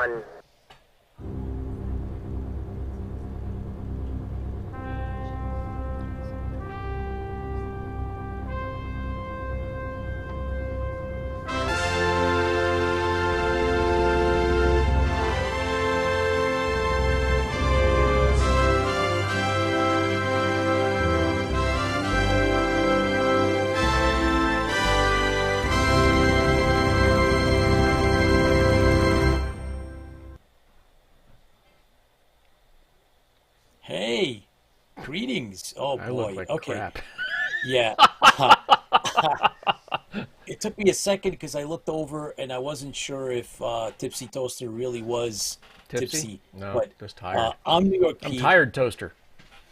1. Hey, greetings. Oh I look boy. like Okay. crap. Yeah. It took me a second because I looked over and I wasn't sure if Tipsy Toaster really was Tipsy? tipsy. No, But just tired. I'm New York I'm Pete. tired, Toaster.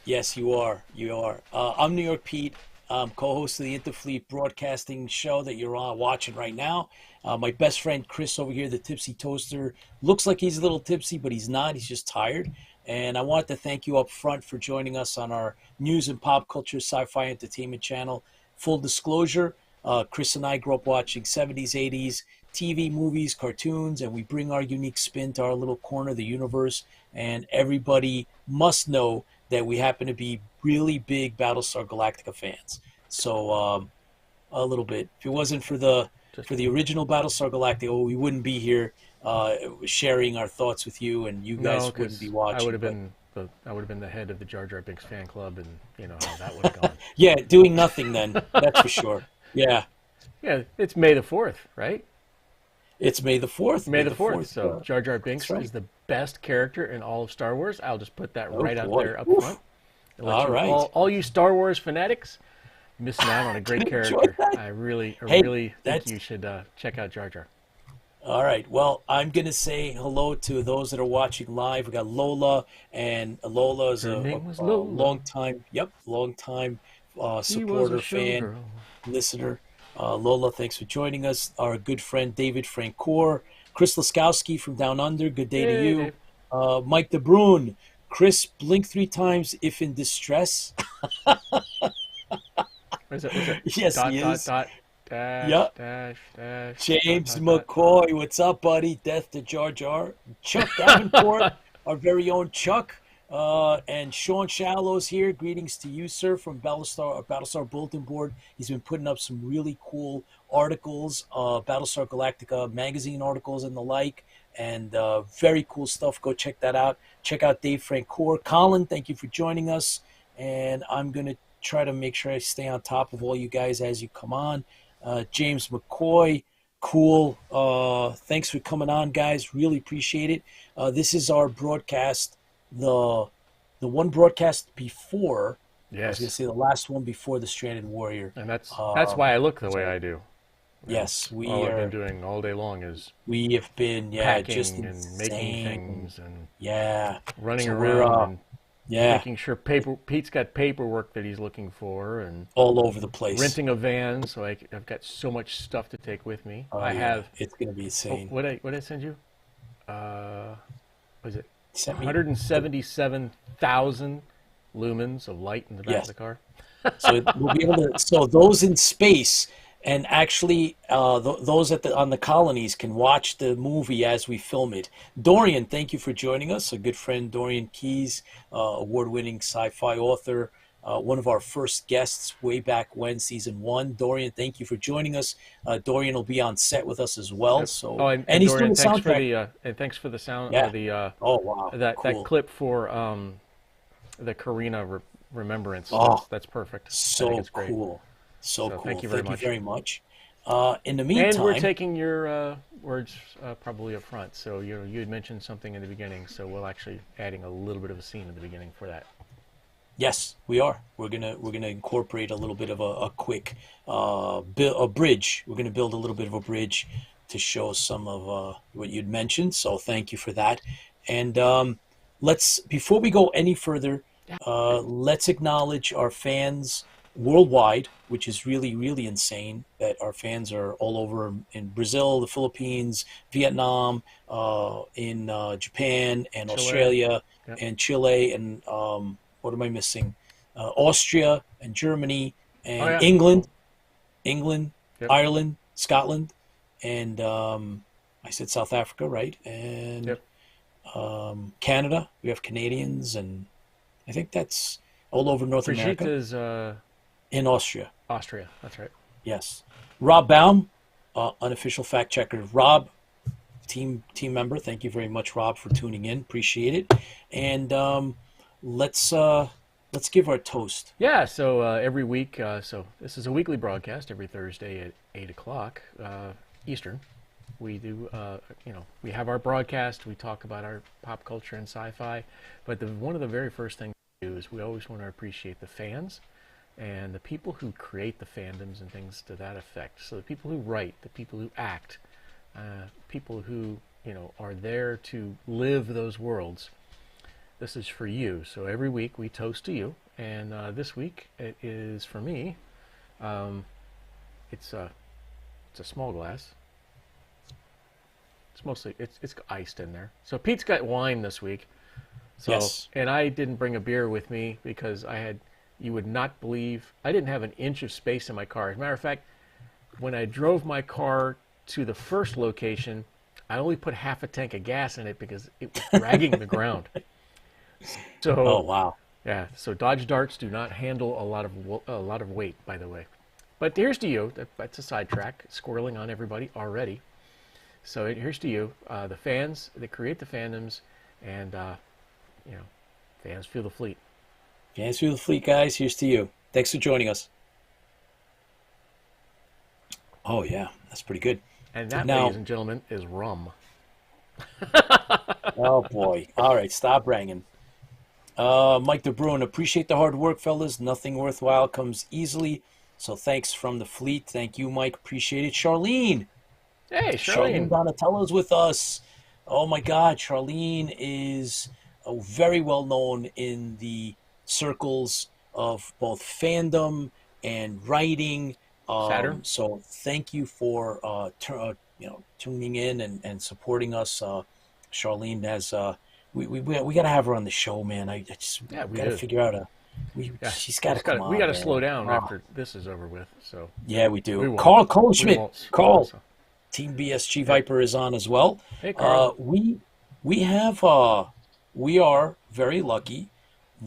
Yes, you are. You are. I'm New York Pete. I'm co-host of the Interfleet Broadcasting show that you're on watching right now. My best friend Chris over here, the Tipsy Toaster, looks like he's a little tipsy, but he's not. He's just tired. And I want to thank you up front for joining us on our news and pop culture sci-fi entertainment channel. Full disclosure, Chris and I grew up watching 70s, 80s TV, movies, cartoons, and we bring our unique spin to our little corner of the universe. And everybody must know that we happen to be really big Battlestar Galactica fans. So a little bit. If it wasn't Just for the original Battlestar Galactica, we wouldn't be here sharing our thoughts with you, and you no, guys wouldn't be because watching. But I would have been the head of the Jar Jar Binks fan club, and you know how that would have gone. yeah, doing nothing then. That's for sure. Yeah, Yeah, it's May the 4th, right? it's May the 4th. May May the the 4th. 4th. So Jar Jar That's Binks right. is the best character in all of Star Wars. I'll just put that Oh right out boy. there up Oof. front. And let All you right. all you Star Wars fanatics missing out on a great Enjoy character. that. I Hey, really think that's you should check out Jar Jar. all right. Well, I'm gonna say hello to those that are watching live. We got Lola, and Lola is Her name was a Lola. long time, yep, long time She was a supporter, fan, showgirl. listener. Lola, thanks for joining us. Our good friend David Francoeur, Chris Laskowski from Down Under. Good day to Hey, you. Dave. Mike DeBrune. Chris, blink 3 times if in distress. What is it? What's it? Yes, Dot he dot is. dot dash Yeah. dash dash James dot. McCoy, what's up, buddy? Death to Jar Jar. Chuck Davenport, our very own Chuck. And Sean Shallows here. Greetings to you, sir, from Battlestar Bulletin Board. He's been putting up some really cool articles, Battlestar Galactica magazine articles and the like, and very cool stuff. Go check that out. Check out Dave Francoeur. Colin, thank you for joining us. And I'm going to try to make sure I stay on top of all you guys as you come on. James McCoy, cool. Thanks for coming on, guys. Really appreciate it. This is our broadcast, the one broadcast before. I was going to Yes, say the last one before the Stranded Warrior. and that's Um, why I look the way so I do. And yes, all I've been doing all day long is we have been just packing and making insane. things and Yeah. running So we're around and yeah, making sure Pete's got paperwork that he's looking for and all over the place. renting a van. So I've got so much stuff to take with me. Oh I yeah, have. it's going to be Oh, insane. what did I send you? Was it Sent me the 177,000 lumens of light in the back of yes. the car? So we'll be able to. So those in space and actually those on the colonies can watch the movie as we film it. Dorian, thank you for joining us. A good friend, Dorian Keyes, award-winning sci-fi author, one of our first guests way back when, season one. Dorian, thank you for joining us. Dorian will be on set with us as well. Yep. So, Oh, and and he's doing Dorian, the soundtrack. thanks for the sound or Yeah. the Oh wow, that cool. clip for the Karina remembrance. Oh, That's perfect. I think so it's great. cool, so So cool. thank you very Thank you much. very much. In the And we're meantime. taking your words probably up front. So you had mentioned something in the beginning, so we'll actually adding a little bit of a scene in the beginning for that. Yes, we are. We're gonna incorporate a little bit of a quick a bridge. We're gonna build a little bit of a bridge to show some of what you'd mentioned. So thank you for that. And let's before we go any further, Yeah. let's acknowledge our fans worldwide, which is really insane that our fans are all over in Brazil, the Philippines, Vietnam, in Japan and Chile. Australia Yep. and Chile and what am I missing? Austria and Germany Oh and yeah. England, Yep. Ireland, Scotland, and I said South Africa, right? And Yep. Canada. We have Canadians, and I think that's all over North Brigitte America. is In Austria, Austria. That's right. yes. Rob Baum, unofficial fact checker. Rob, team member. Thank you very much, Rob, for tuning in. Appreciate it. And let's uh, let's give our toast. Yeah, so every week, so this is a weekly broadcast every Thursday at 8 o'clock Eastern. We do, we have our broadcast, we talk about our pop culture and sci-fi, but one of the very first things we do is we always want to appreciate the fans and the people who create the fandoms and things to that effect. So the people who write, the people who act, people who, are there to live those worlds. This is for you. So every week we toast to you, and this week it is for me. Um, it's a small glass. It's mostly it's iced in there. So Pete's got wine this week. So Yes. and I didn't bring a beer with me because you would not believe I didn't have an inch of space in my car. As a matter of fact, when I drove my car to the first location, I only put half a tank of gas in it because it was dragging the ground. Oh So wow. yeah, so Dodge Darts do not handle a lot of weight, by the way. But here's to you. That's a sidetrack, squirreling on everybody already. So here's to you, the fans that create the fandoms, and you know, fans feel the fleet. Fans through the fleet, guys. Here's to you. Thanks for joining us. Oh yeah, that's pretty good. And that, ladies Now, and gentlemen, is rum. oh boy. All right, stop banging. Mike DeBruin, appreciate the hard work, fellas. Nothing worthwhile comes easily. So thanks from the fleet. Thank you, Mike. Appreciate it. Hey, Charlene Charlene. Donatello's with us. Oh my God, Charlene is very well known in the circles of both fandom and writing. Saturn. So thank you for tuning in and supporting us. Charlene has we got to have her on the show, man. I just Yeah, we got to do. figure out a Yeah, she's got to come we got on, to slow man. down Ah, after this is over with. So yeah, we we do. won't. Carl We Schmidt, won't. Carl, So, Team BSG yep. Viper is on as well. Hey, Carl. Uh, we we have we are very lucky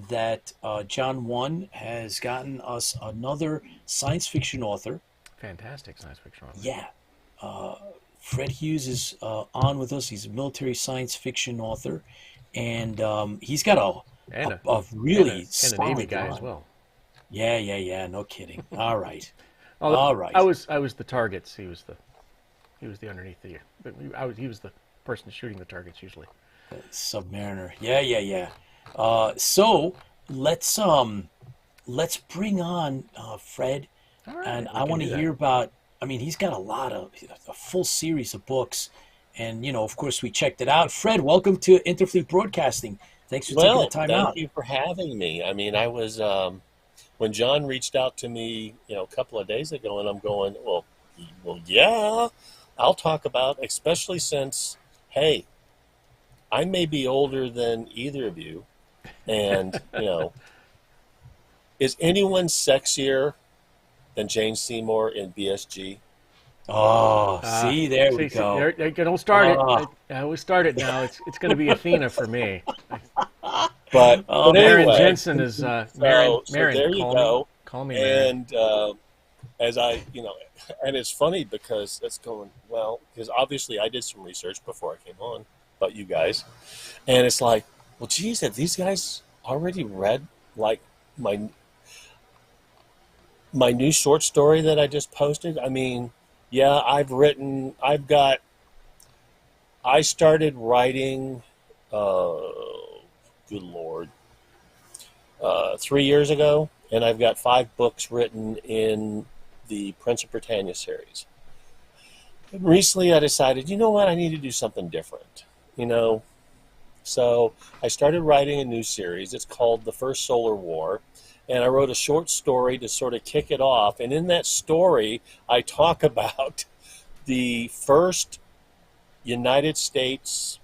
that John One has gotten us another science fiction author. Fantastic science fiction author. Yeah, uh, Fred Hughes is on with us. He's a military science fiction author, and he's got And a a really and a Navy solid guy as line. well. Yeah, yeah, yeah. No kidding. All right, Although all right. I was the targets. He was the underneath the. But he was the person shooting the targets usually. Submariner. Yeah, yeah, yeah. So let's bring on Fred, All right, and we I can want to do that. hear about. I mean, he's got a full series of books, and of course, we checked it out. Fred, welcome to Interfleet Broadcasting. Thanks for taking the Well, time thank out. you for having me. I mean, I was when John reached out to me, a couple of days ago, and I'm going, well, yeah, I'll talk about, especially since, hey, I may be older than either of you, and is anyone sexier than Jane Seymour in BSG? Oh, see, there we go. Don't start it. Ah, I always start it now. It's going to be Athena for me. But oh, Marin anyway, Jensen is so Marin. there you go. Call me Marin. And as and it's funny because it's going, well, because obviously I did some research before I came on about you guys. And it's like, well, geez, have these guys already read like my my new short story that I just posted? I mean, yeah, I started writing, uh, good Lord, 3 years ago, and I've got 5 books written in the Prince of Britannia series. And recently I decided, you know what, I need to do something different, you know. So I started writing a new series. It's called The First Solar War. And I wrote a short story to sort of kick it off. And in that story, I talk about the first United States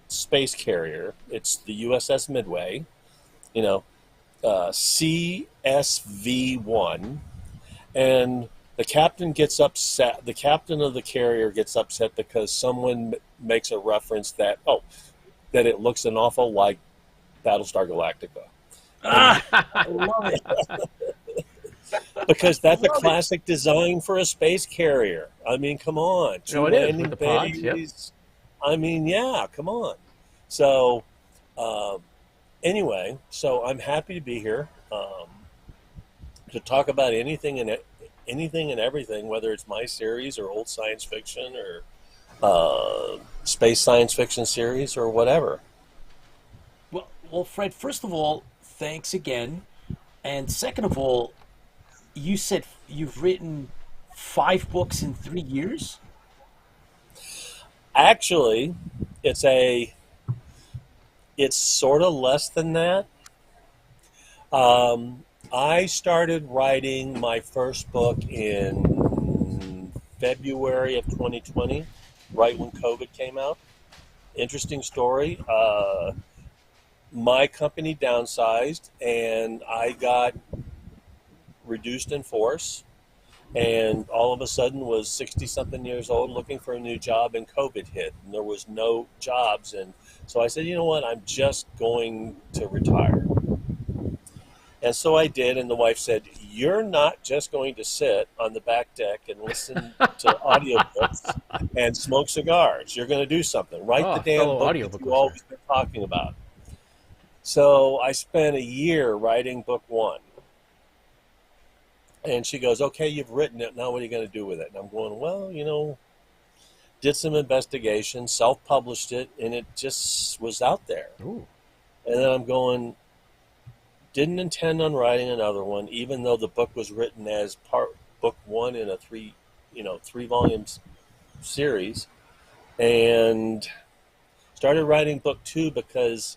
space carrier. It's the USS Midway, CSV-1. And The captain gets upset. The captain of the carrier gets upset because someone makes a reference that that it looks an awful like Battlestar Galactica. And I love it. because that's a Love it. classic design for a space carrier. I mean, come on, two No, it is with landing the pods. Yep. bays. I mean, yeah, come on. So, anyway, so I'm happy to be here to talk about anything and everything, whether it's my series or old science fiction or space science fiction series or whatever. Well, Fred. First of all, thanks again, and second of all, you said you've written 5 books in 3 years. Actually, it's a it's sort of less than that. I started writing my first book in February of 2020, right when COVID came out. Interesting story. My company downsized, and I got reduced in force, and all of a sudden was 60 something years old looking for a new job, and COVID hit and there was no jobs. And so I said, you know what, I'm just going to retire. And so I did, and the wife said, you're not just going to sit on the back deck and listen to audiobooks and smoke cigars. You're going to do something. Write the damn fellow book audiobook that you listener. always been talking about. So I spent a year writing book one. And she goes, okay, you've written it. Now what are you going to do with it? And I'm going, well, did some investigation, self-published it, and it just was out there. Ooh. And then I'm going, didn't intend on writing another one, even though the book was written as book one in a three volumes series. And started writing book two because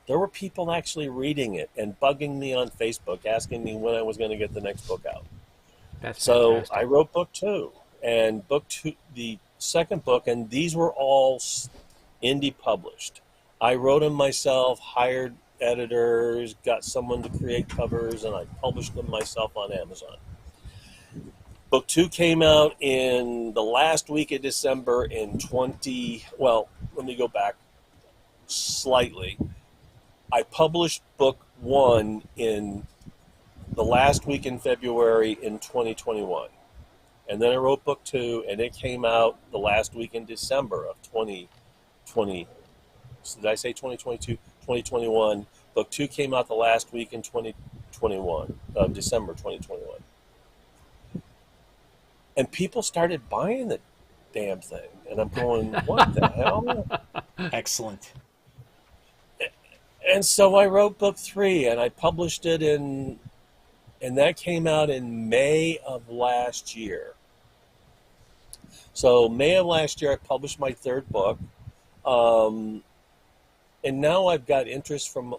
there were people actually reading it and bugging me on Facebook, asking me when I was going to get the next book out. That's So fantastic. I wrote book two, and book two, the second book, and these were all indie published. I wrote them myself, hired editors, got someone to create covers, and I published them myself on Amazon. Book two came out in the last week of December well, let me go back slightly. I published book one in the last week in February in 2021. And then I wrote book two, and it came out the last week in December of 2020. Did I say 2022? 2021. Book two came out the last week in 2021, December 2021. And people started buying the damn thing. And I'm going, what the hell? Excellent. And so I wrote book three, and I published it and that came out in May of last year. So May of last year, I published my third book. And now I've got interest from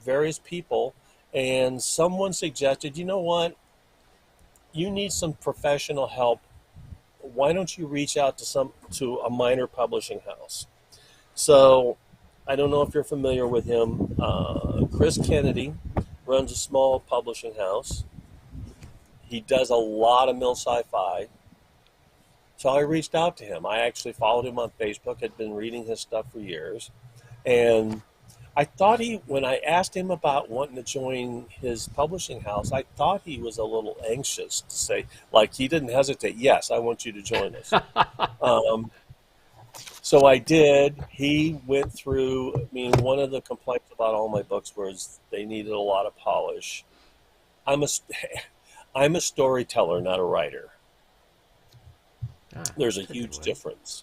various people, and someone suggested, you know what, you need some professional help. Why don't you reach out to a minor publishing house? So I don't know if you're familiar with him. Chris Kennedy runs a small publishing house. He does a lot of mill sci-fi. So I reached out to him. I actually followed him on Facebook, had been reading his stuff for years. And I thought when I asked him about wanting to join his publishing house, I thought he was a little anxious to say, like, he didn't hesitate. Yes, I want you to join us. So I did. He went through, I mean, one of the complaints about all my books was they needed a lot of polish. I'm a storyteller, not a writer. There's a huge difference.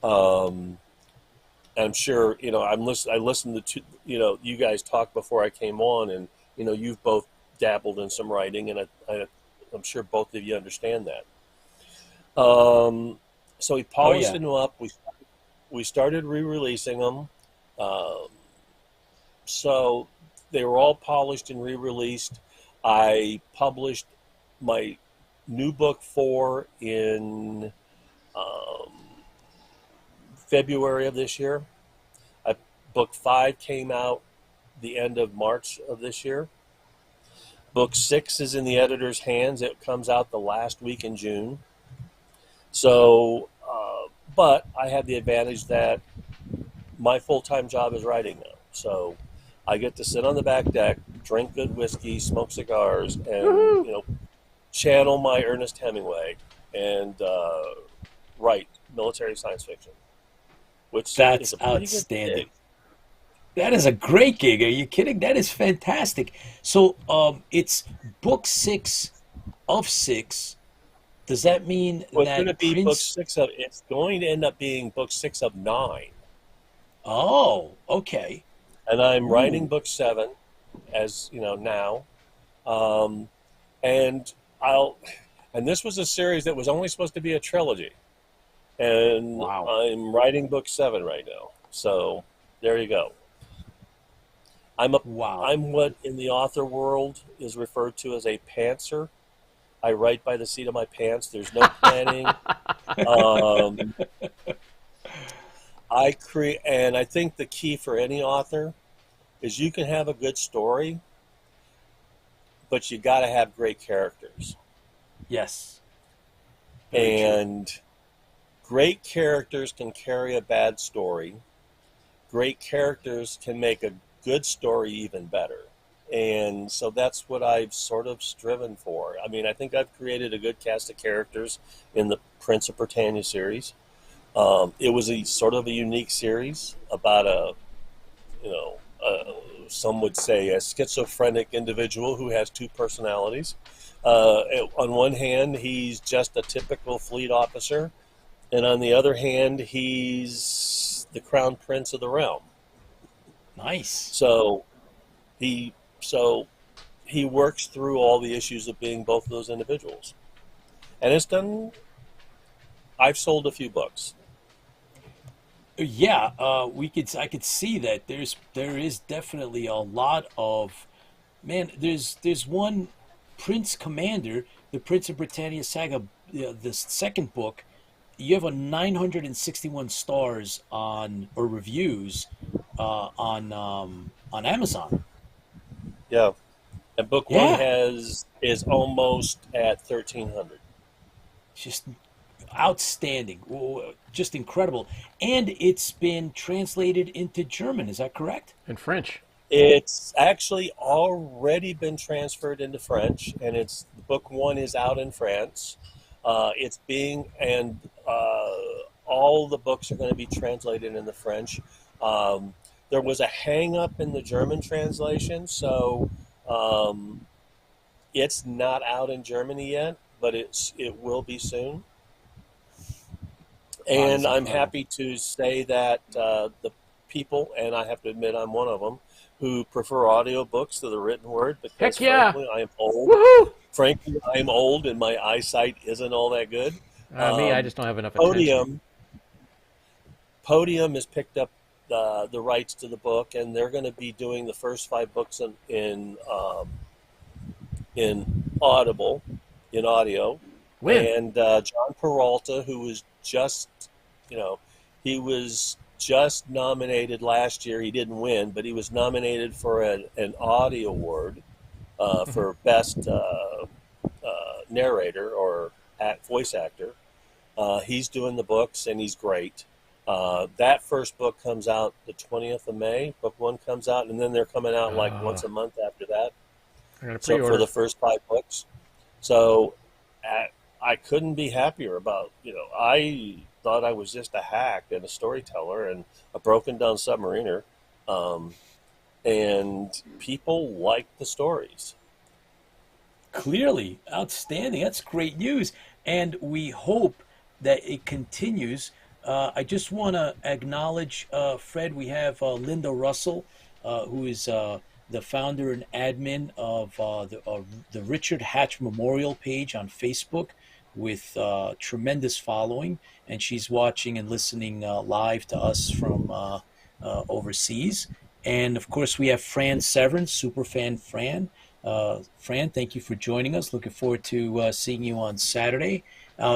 I'm sure, I listened to, you guys talk before I came on, and, you've both dabbled in some writing, and I'm sure both of you understand that. So he polished them up. We started re-releasing them. So they were all polished and re-released. I published my new book 4 in February of this year. Book 5 came out the end of March of this year. Book 6 is in the editor's hands. It comes out the last week in June. So, but I have the advantage that my full-time job is writing now. So I get to sit on the back deck, drink good whiskey, smoke cigars, and channel my Ernest Hemingway and write military science fiction, which is That's a pretty good outstanding. gig. That is a great gig. Are you kidding? That is fantastic. So, it's book 6 of 6. Does that mean Well, it's going to that be book Prince? 6 of. It's going to end up being book 6 of 9, Oh, okay. and I'm writing Ooh, book 7 as now, um, and I'll. And this was a series that was only supposed to be a trilogy, and wow, I'm writing book 7 right now. So there you go. I'm a wow. I'm what in the author world is referred to as a pantser. I write by the seat of my pants. There's no planning. Um, I create, and I think the key for any author is you can have a good story, but you got to have great characters. Yes, very true. And great characters can carry a bad story. Great characters can make a good story even better. And so that's what I've sort of striven for. I mean, I think I've created a good cast of characters in the Prince of Britannia series. It was a sort of a unique series about you know, some would say a schizophrenic individual who has two personalities. On one hand, he's just a typical fleet officer, and on the other hand, he's the crown prince of the realm. Nice. So he so he works through all the issues of being both of those individuals, and it's done. I've sold a few books. Yeah, I could see that there is definitely a lot of, man. There's one Prince Commander, the Prince of Britannia saga, the second book. You have a 961 stars on or reviews on Amazon. Yeah, and book one Yeah, has is almost at 1,300. just outstanding, just incredible, and it's been translated into German. Is that correct? In French. It's actually already been transferred into French, and it's book one is out in France. It's being and all the books are going to be translated into French. Um, there was a hang up in the German translation, so um, it's not out in Germany yet, but it will be soon. That is And I'm incredible. happy to say that the people, and I have to admit I'm one of them, who prefer audiobooks to the written word because, Heck yeah! frankly, I am old. Woohoo! Frankly, I am old and my eyesight isn't all that good. Me, I Um, just don't have enough attention. Podium Podium has picked up the rights to the book, and they're going to be doing the first 5 books in Audible, in audio. When? And John Peralta, who was just, you know, he was just nominated last year. He didn't win, but he was nominated for an Audie Award for best narrator or voice actor. He's doing the books, and he's great. That first book comes out the 20th of May. Book one comes out, and then they're coming out like Uh, once a month after that. I got a So for pre-order. the first 5 books, so I, I couldn't be happier about. I thought I was just a hack and a storyteller and a broken down submariner, um, and people like the stories. Clearly, outstanding. That's great news. And we hope that it continues. I just want to acknowledge, Fred, we have Linda Russell, who is the founder and admin of the Richard Hatch Memorial page on Facebook with tremendous following. And she's watching and listening live to us from overseas. And of course, we have Fran Severance, superfan Fran. Fran, thank you for joining us. Looking forward to seeing you on Saturday.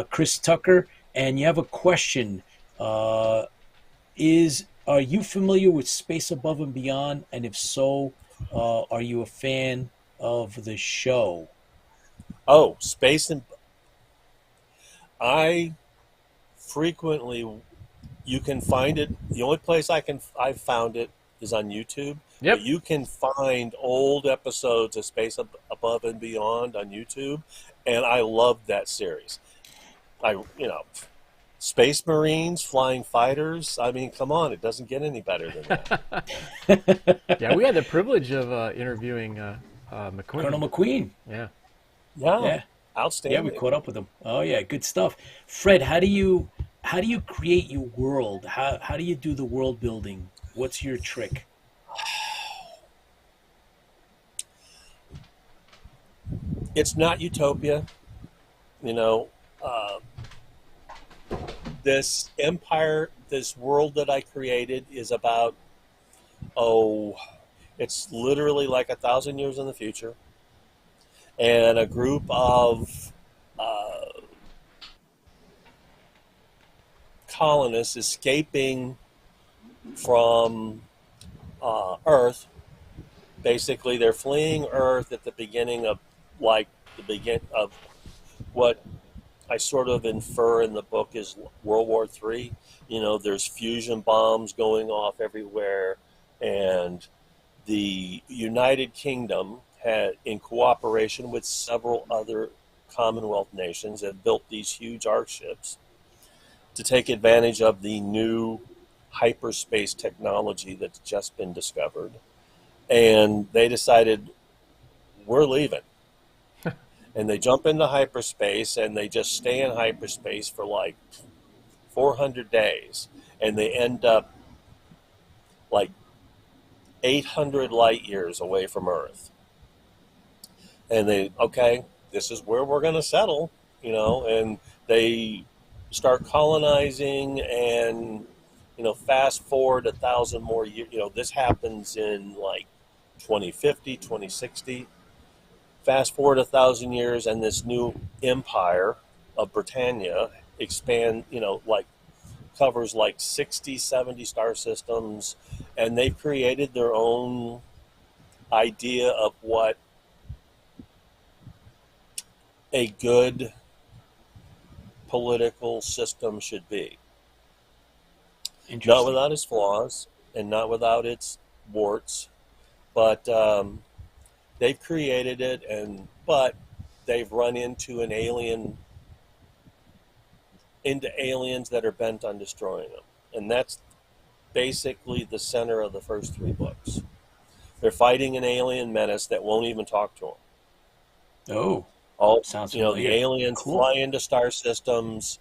Chris Tucker, and you have a question. Uh, are you familiar with Space Above and Beyond? And if so, are you a fan? of the show? Oh, space and I frequently you can find it. The only place I've found it is on YouTube, but Yep. you can find old episodes of Above and Beyond on YouTube, and I love that series. I you know, Space Marines, flying fighters. I mean, come on, it doesn't get any better than that. Yeah, we had the privilege of interviewing Colonel McQueen. McQueen. Yeah. Yeah, Yeah. Yeah, we outstanding. caught up with him. Oh yeah, good stuff. Fred, how do you create your world? How do you do the world building? What's your trick? It's not utopia, you know. Uh, this empire, this world that I created is about, oh, it's literally like 1,000 years in the future, and a group of colonists escaping from Earth. Basically, they're fleeing Earth at the beginning of like the begin of what I sort of infer in the book is World War III. You know, there's fusion bombs going off everywhere, and the United Kingdom had, in cooperation with several other Commonwealth nations, have built these huge arc ships to take advantage of the new hyperspace technology that's just been discovered. And they decided, we're leaving. And they jump into hyperspace and they just stay in hyperspace for like 400 days. And they end up like 800 light years away from Earth. And they, okay, this is where we're going to settle, and they start colonizing and, fast forward 1,000 more years. This happens in like 2050, 2060. Fast forward 1,000 years, and this new empire of Britannia expand, like covers like 60, 70 star systems, and they've created their own idea of what a good political system should be. Not Interesting. without its flaws and not without its warts, but they've created it, but they've run into aliens that are bent on destroying them, and that's basically the center of the first three books. They're fighting an alien menace that won't even talk to them. Oh, All sounds the familiar. aliens Cool. fly into star systems,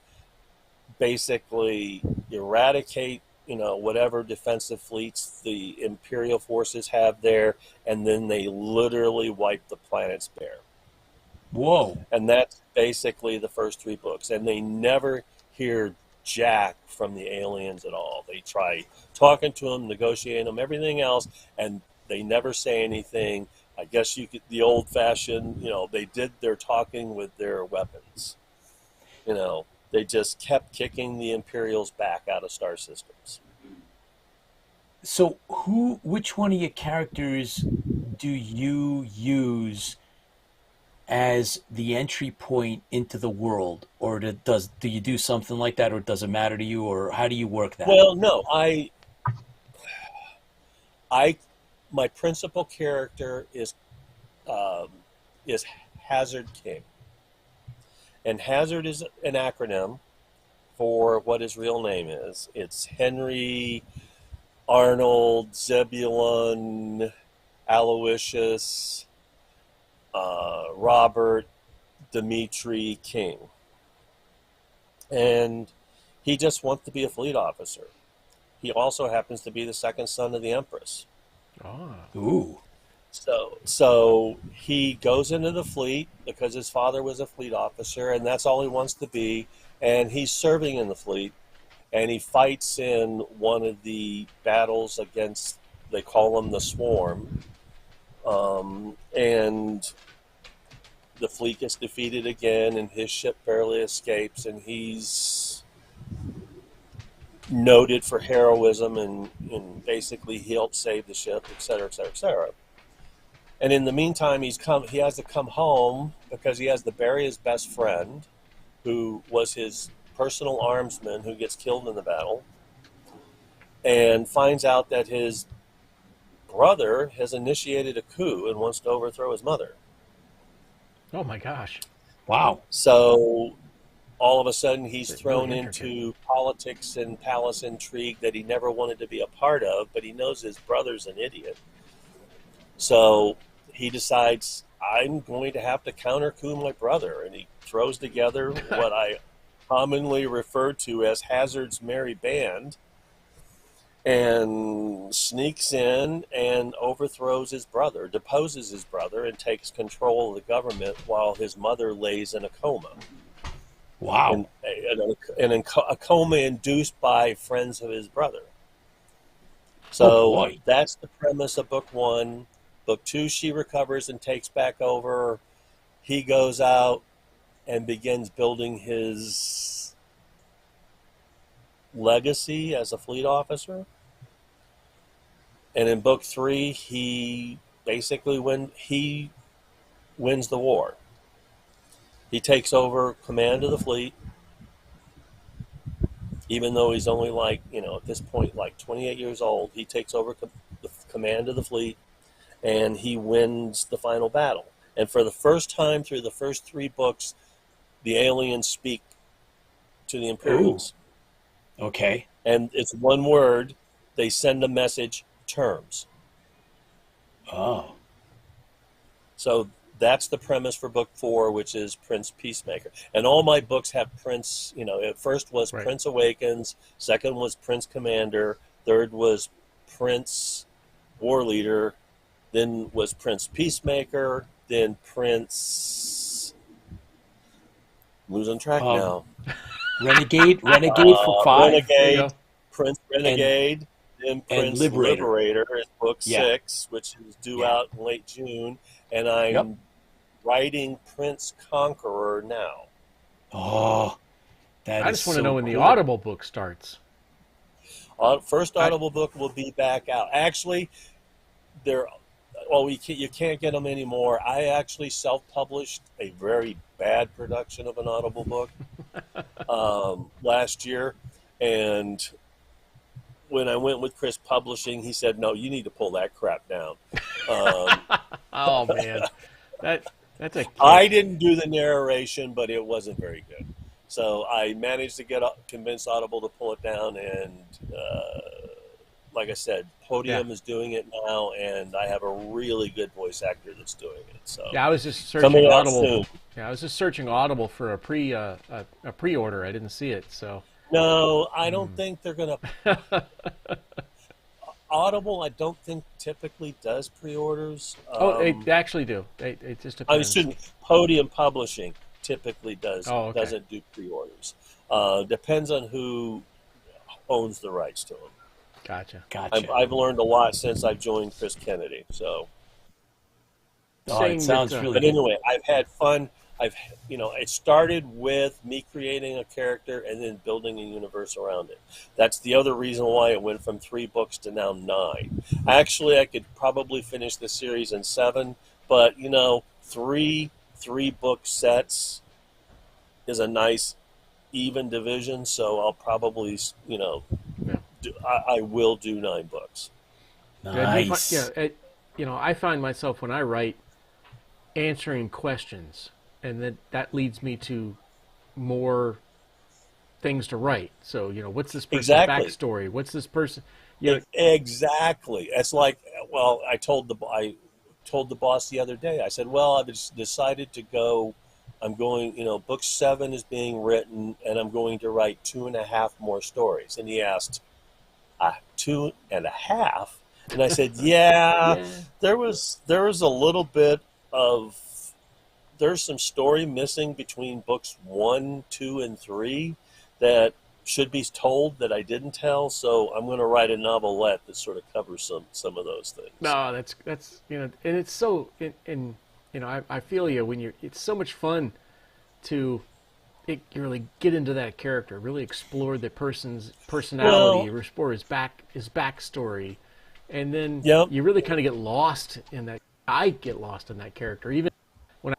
basically eradicate whatever defensive fleets the Imperial forces have there, and then they literally wipe the planets bare. Whoa. And that's basically the first three books. And they never hear jack from the aliens at all. They try talking to them, negotiating them, everything else, and they never say anything. I guess you could, the old fashioned, they did their talking with their weapons. They just kept kicking the Imperials back out of star systems. So, which one of your characters do you use as the entry point into the world, or do you do something like that, or does it matter to you, or how do you work that? Well, no, I, my principal character um, is Hazard King, and Hazard is an acronym for what his real name is. It's Henry Arnold Zebulon Aloysius Robert Dimitri King, and he just wants to be a fleet officer. He also happens to be the second son of the Empress. Ah. Ooh. So he goes into the fleet because his father was a fleet officer, and that's all he wants to be. And he's serving in the fleet, and he fights in one of the battles against, they call them the Swarm, and the fleet gets defeated again, and his ship barely escapes, and he's noted for heroism, and basically he helped save the ship, et cetera, et cetera, et cetera. And in the meantime, he has to come home because he has to bury his best friend, who was his personal armsman, who gets killed in the battle, and finds out that his brother has initiated a coup and wants to overthrow his mother. Oh my gosh. Wow. So all of a sudden he's It's thrown really intricate. into politics and palace intrigue that he never wanted to be a part of, but he knows his brother's an idiot. So he decides, I'm going to have to counter coup my brother, and he throws together what I commonly refer to as Hazard's Merry Band, and sneaks in and overthrows his brother, deposes his brother, and takes control of the government while his mother lays in a coma. Wow. And a coma induced by friends of his brother. Oh, So boy. that's the premise of book one. Book two, she recovers and takes back over. He goes out and begins building his legacy as a fleet officer. And in book three, he basically he wins the war. He takes over command of the fleet, even though he's only at this point, 28 years old. He takes over the command of the fleet, and he wins the final battle. And for the first time through the first three books, the aliens speak to the Imperials. Ooh. Okay. And it's one word. They send a message, terms. Oh. So that's the premise for book four, which is Prince Peacemaker. And all my books have Prince, at first was Right. Prince Awakens, second was Prince Commander, third was Prince War Leader, then was Prince Peacemaker, then Prince... losing track now. Renegade for 5. There you Renegade, go. Prince Renegade, then Prince Liberator is book 6, which is due out in late June, and I'm writing Prince Conqueror now. Oh, I just want to so know when the cool. Audible book starts. First Audible book will be back out. Actually, you can't get them anymore. I actually self-published a very bad production of an Audible book last year, and when I went with Chris Publishing, he said, "No, you need to pull that crap down." Oh man, that's a kick. I didn't do the narration, but it wasn't very good. So I managed to convince Audible to pull it down, and like I said, Podium is doing it now, and I have a really good voice actor that's doing it. So Yeah, I was just searching coming out Audible. soon. Yeah, I was just searching Audible for a pre-order. I didn't see it, so No, I don't think they're going to. Audible, I don't think typically does pre-orders. they actually do. It just depends. Podium Publishing typically doesn't do pre-orders. Depends on who owns the rights to them. Gotcha. I've learned a lot since I've joined Chris Kennedy. So, it sounds really but good. anyway, I've had fun. It started with me creating a character and then building a universe around it. That's the other reason why it went from 3 books to now 9. Actually, I could probably finish the series in 7, but three book sets is a nice even division. So I'll probably, I will do 9 books. Nice. I find myself when I write answering questions, and that leads me to more things to write. So, what's this person's backstory? What's this person? Exactly. It's like, I told the boss the other day. I said, I've decided to go. I'm going. Book 7 is being written, and I'm going to write 2.5 more stories. And he asked, 2.5? And I said, yeah. There was a little bit of. There's some story missing between books 1, 2, and 3 that should be told that I didn't tell. So I'm going to write a novelette that sort of covers some of those things. No, that's and it's so I feel you when it's so much fun to really get into that character, really explore the person's personality, explore his backstory, and then you really kind of get lost in that. I get lost in that character. Even when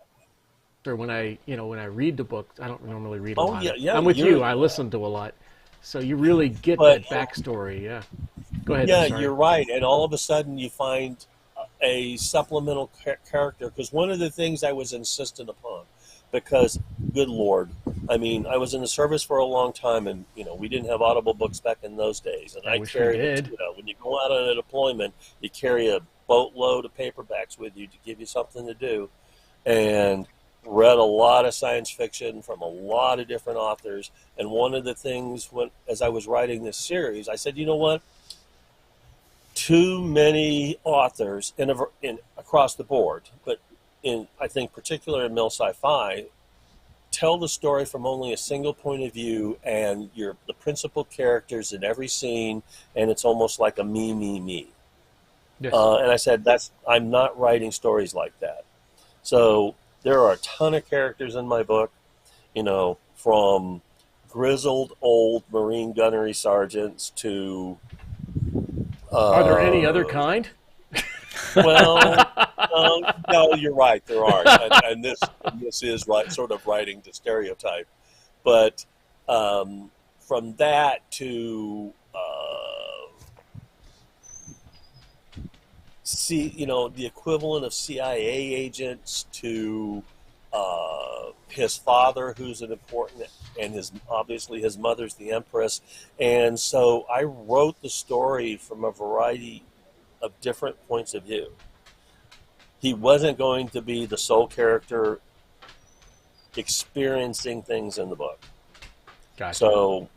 when I read the book, I don't normally read a Oh lot. yeah, yeah. I'm with you. I listen to a lot, so you really get But that backstory. Yeah. Go ahead. I'm yeah, sorry. you're right. And all of a sudden, you find a supplemental character, because one of the things I was insistent upon, because good lord, I mean, I was in the service for a long time, and we didn't have Audible books back in those days, and I I wish we carried did. when you go out on a deployment, you carry a boatload of paperbacks with you to give you something to do, and read a lot of science fiction from a lot of different authors. And one of the things, as I was writing this series, I said, you know what, too many authors in across the board, but I think particular in mil sci-fi, tell the story from only a single point of view, and you're the principal characters in every scene, and it's almost like a me. Yes. And I said, I'm not writing stories like that. So there are a ton of characters in my book, from grizzled old Marine gunnery sergeants to Are there any other kind? well, no, you're right. There are, and this is right, sort of writing to stereotype, but from that to the equivalent of CIA agents to his father, who's an important, and obviously his mother's the Empress, and so I wrote the story from a variety of different points of view. He wasn't going to be the sole character experiencing things in the book. Gotcha. So,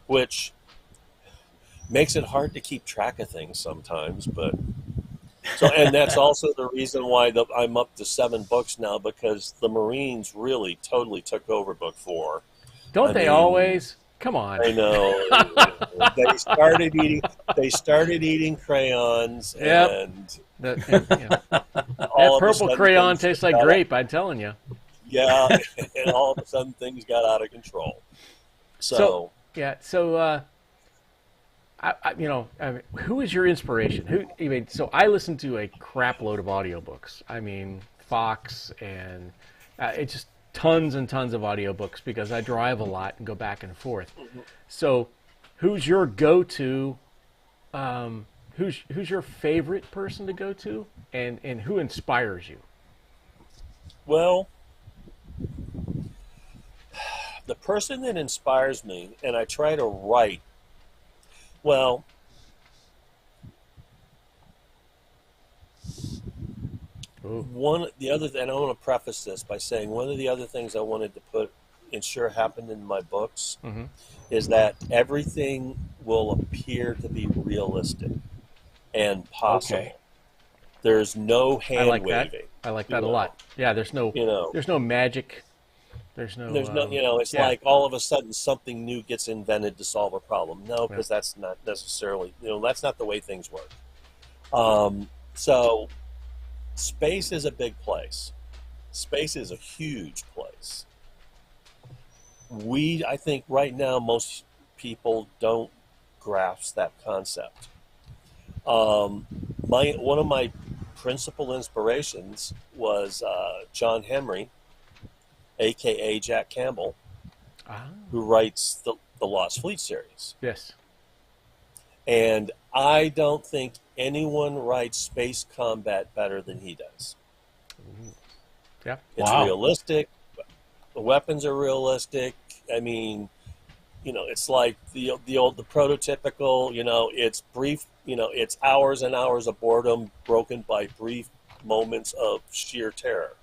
which makes it hard to keep track of things sometimes, but and that's also the reason why I'm up to 7 books now, because the Marines really totally took over book 4. Don't they always? Come on. I know. They started eating crayons, Yep. and That all of a purple sudden crayon things tastes like got grape, I'm telling you. Yeah, and all of a sudden things got out of control. So who is your inspiration? So I listen to a crap load of audiobooks. I mean, Fox and it's just tons and tons of audiobooks because I drive a lot and go back and forth. So who's your go-to? Who's your favorite person to go to, and who inspires you? Well, the person that inspires me, and I try to write, well, Ooh. And I want to preface this by saying one of the other things I wanted to ensure happened in my books is that everything will appear to be realistic and possible. Okay. There's no hand waving. I like that a lot. Yeah, there's no magic. There's no. It's like all of a sudden something new gets invented to solve a problem. No, because that's not necessarily. That's not the way things work. So, space is a big place. Space is a huge place. I think right now most people don't grasp that concept. One of my principal inspirations was John Henry, a.k.a. Jack Campbell, who writes the Lost Fleet series. Yes. And I don't think anyone writes space combat better than he does. Yeah. It's realistic. The weapons are realistic. I mean, it's like the prototypical, it's brief, it's hours and hours of boredom broken by brief moments of sheer terror.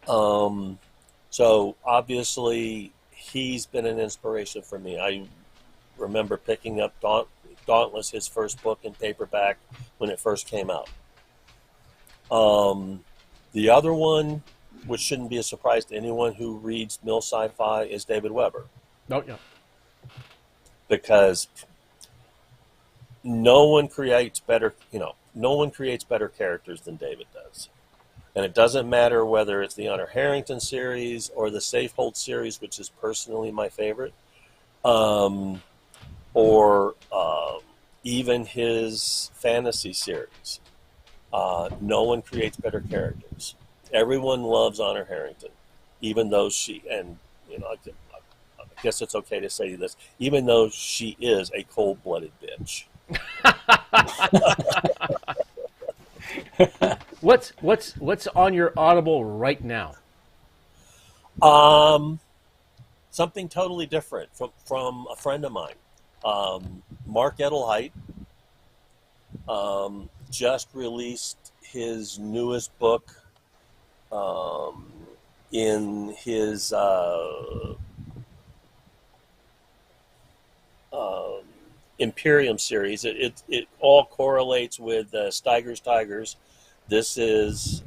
So obviously he's been an inspiration for me. I remember picking up Dauntless, his first book in paperback when it first came out. The other one, which shouldn't be a surprise to anyone who reads mil sci-fi, is David Weber. Oh, yeah. Because no one creates better characters than David does. And it doesn't matter whether it's the Honor Harrington series or the Safehold series, which is personally my favorite, or even his fantasy series. No one creates better characters. Everyone loves Honor Harrington, even though I guess it's okay to say this, even though she is a cold-blooded bitch. What's on your Audible right now? Something totally different from a friend of mine, Mark Edelheit. Just released his newest book in his Imperium series. It all correlates with Steiger's Tigers. This is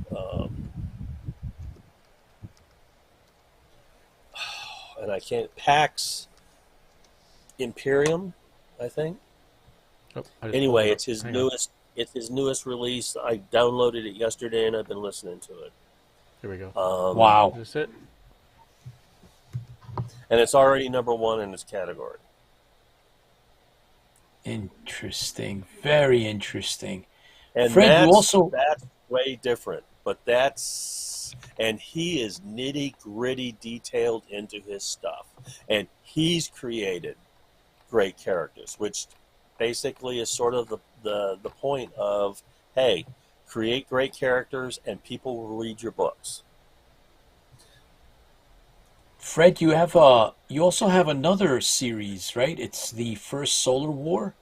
and I can't Pax Imperium, I think. Oh, Anyway, it's his newest. It's his newest release. I downloaded it yesterday, and I've been listening to it. Here we go. Wow. Is this it? And it's already #1 in its category. Interesting. Very interesting. And Fred, you also that's way different. But and he is nitty gritty, detailed into his stuff, and he's created great characters, which basically is sort of the point of, hey, create great characters and people will read your books. Fred, you also have another series, right? It's the First Solar War.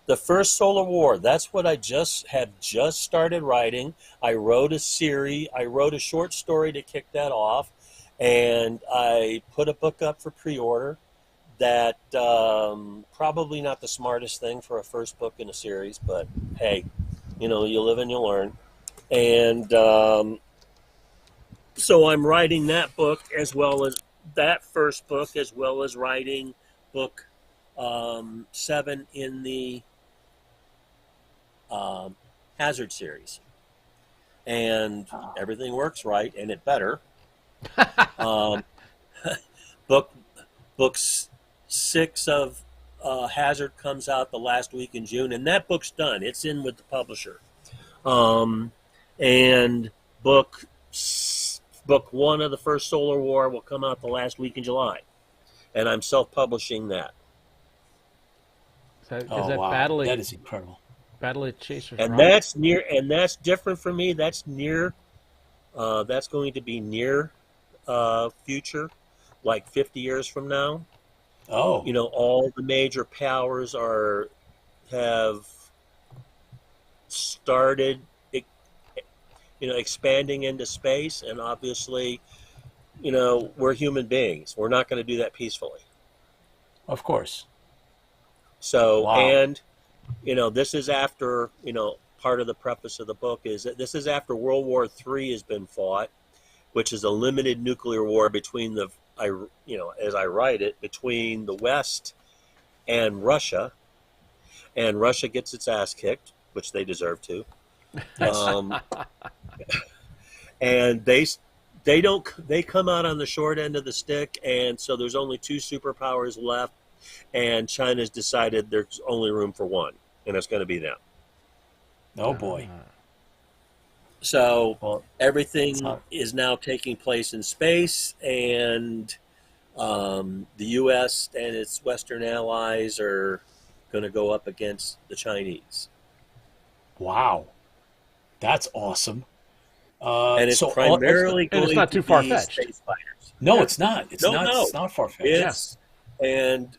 The First Solar War, that's what I just started writing. I wrote a short story to kick that off, and I put a book up for pre-order. That probably not the smartest thing for a first book in a series, but hey, you live and you learn. And so I'm writing that book as well as that first book, as well as writing book 7 in the Hazard series. And everything works right, and it better. Books 6 of Hazard comes out the last week in June, and that book's done. It's in with the publisher. And book 1 of the First Solar War will come out the last week in July, and I'm self-publishing that. Is that wow. Battle? That is incredible. Battle of Chasers. And that's that's different for me. That's near. That's going to be near future, like 50 years from now. Oh. All the major powers have started, expanding into space, and obviously, we're human beings. We're not going to do that peacefully. Of course. So, wow. And, this is after, part of the preface of the book is that this is after World War III has been fought, which is a limited nuclear war between as I write it, between the West and Russia gets its ass kicked, which they deserve to. And they come out on the short end of the stick, and so there's only 2 superpowers left, and China's decided there's only room for one, and it's going to be them. Oh boy. So everything is now taking place in space, and the U.S. and its Western allies are going to go up against the Chinese. Wow, that's awesome. And it's primarily going it's not to too far-fetched. Space fighters. No, it's not. It's not far-fetched. And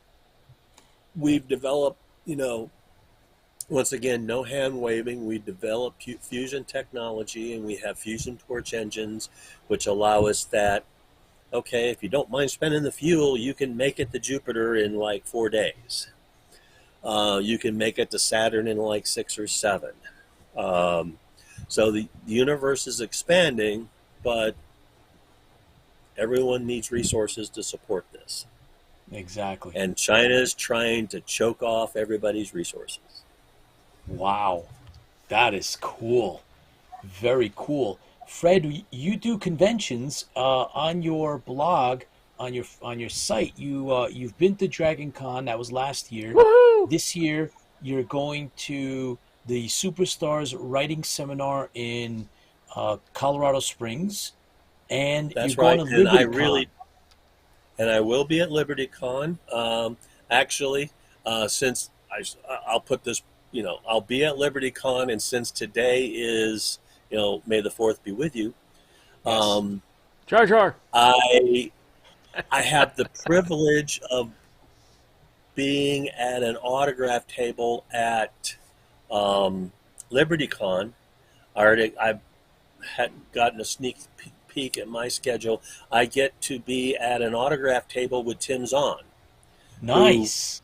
we've developed, once again, no hand waving. We developed fusion technology, and we have fusion torch engines, which allow us that, okay, if you don't mind spending the fuel, you can make it to Jupiter in like 4 days. You can make it to Saturn in like 6 or 7. So the universe is expanding, but everyone needs resources to support this. Exactly. And China is trying to choke off everybody's resources. Wow, that is cool. Very cool. Fred, you do conventions on your blog, on your site. You've been to Dragon Con. That was last year. Woohoo! This year you're going to the Superstars Writing Seminar in Colorado Springs, and you're That's going right. to And I Liberty really, Con. and I will be at Liberty Con. Actually, since I'll put this, I'll be at Liberty Con, and since today is, May the 4th be with you, Yes. um, Jar Jar. I I have the privilege of being at an autograph table at um, Liberty Con. I've had gotten a sneak peek at my schedule. I get to be at an autograph table with Tim Zahn, who Nice.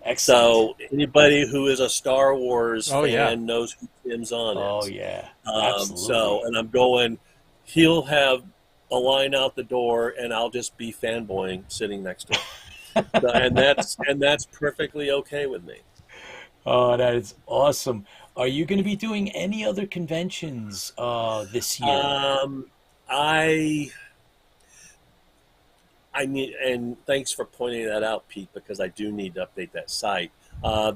Excellent. so anybody who is a Star Wars Oh yeah. fan knows who Tim Zahn Oh, is. yeah. So, Absolutely. and I'm going. He'll have a line out the door, and I'll just be fanboying sitting next to him. So, and that's perfectly okay with me. Oh, that is awesome. Are you going to be doing any other conventions this year? Um, I I need, and thanks for pointing that out, Pete, because I do need to update that site.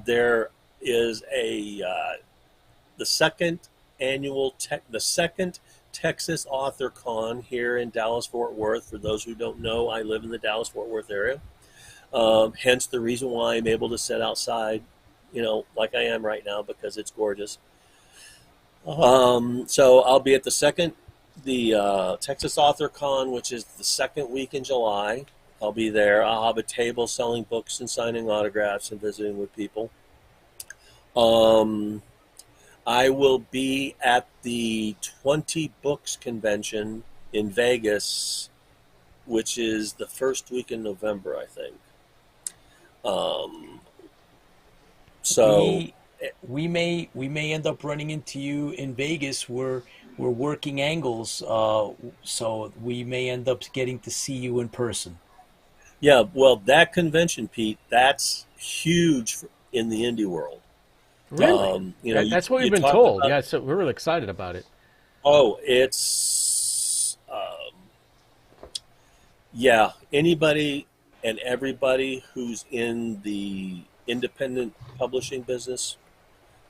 There is the second the second Texas Author Con here in Dallas Fort Worth. For those who don't know, I live in the Dallas Fort Worth area. Hence the reason why I'm able to sit outside, like I am right now because it's gorgeous. So I'll be at the Texas Author Con, which is the second week in July. I'll be there. I'll have a table selling books and signing autographs and visiting with people. Um, I will be at the 20 Books convention in Vegas, which is the first week in November, I think. Um, so, We we may end up running into you in Vegas. We're working angles, so we may end up getting to see you in person. yeah, well, that convention, Pete, that's huge in the indie world. Really? You, That's what we've you been talk told. about, Yeah, so we're really excited about it. oh, it's, yeah, anybody and everybody who's in the independent publishing business,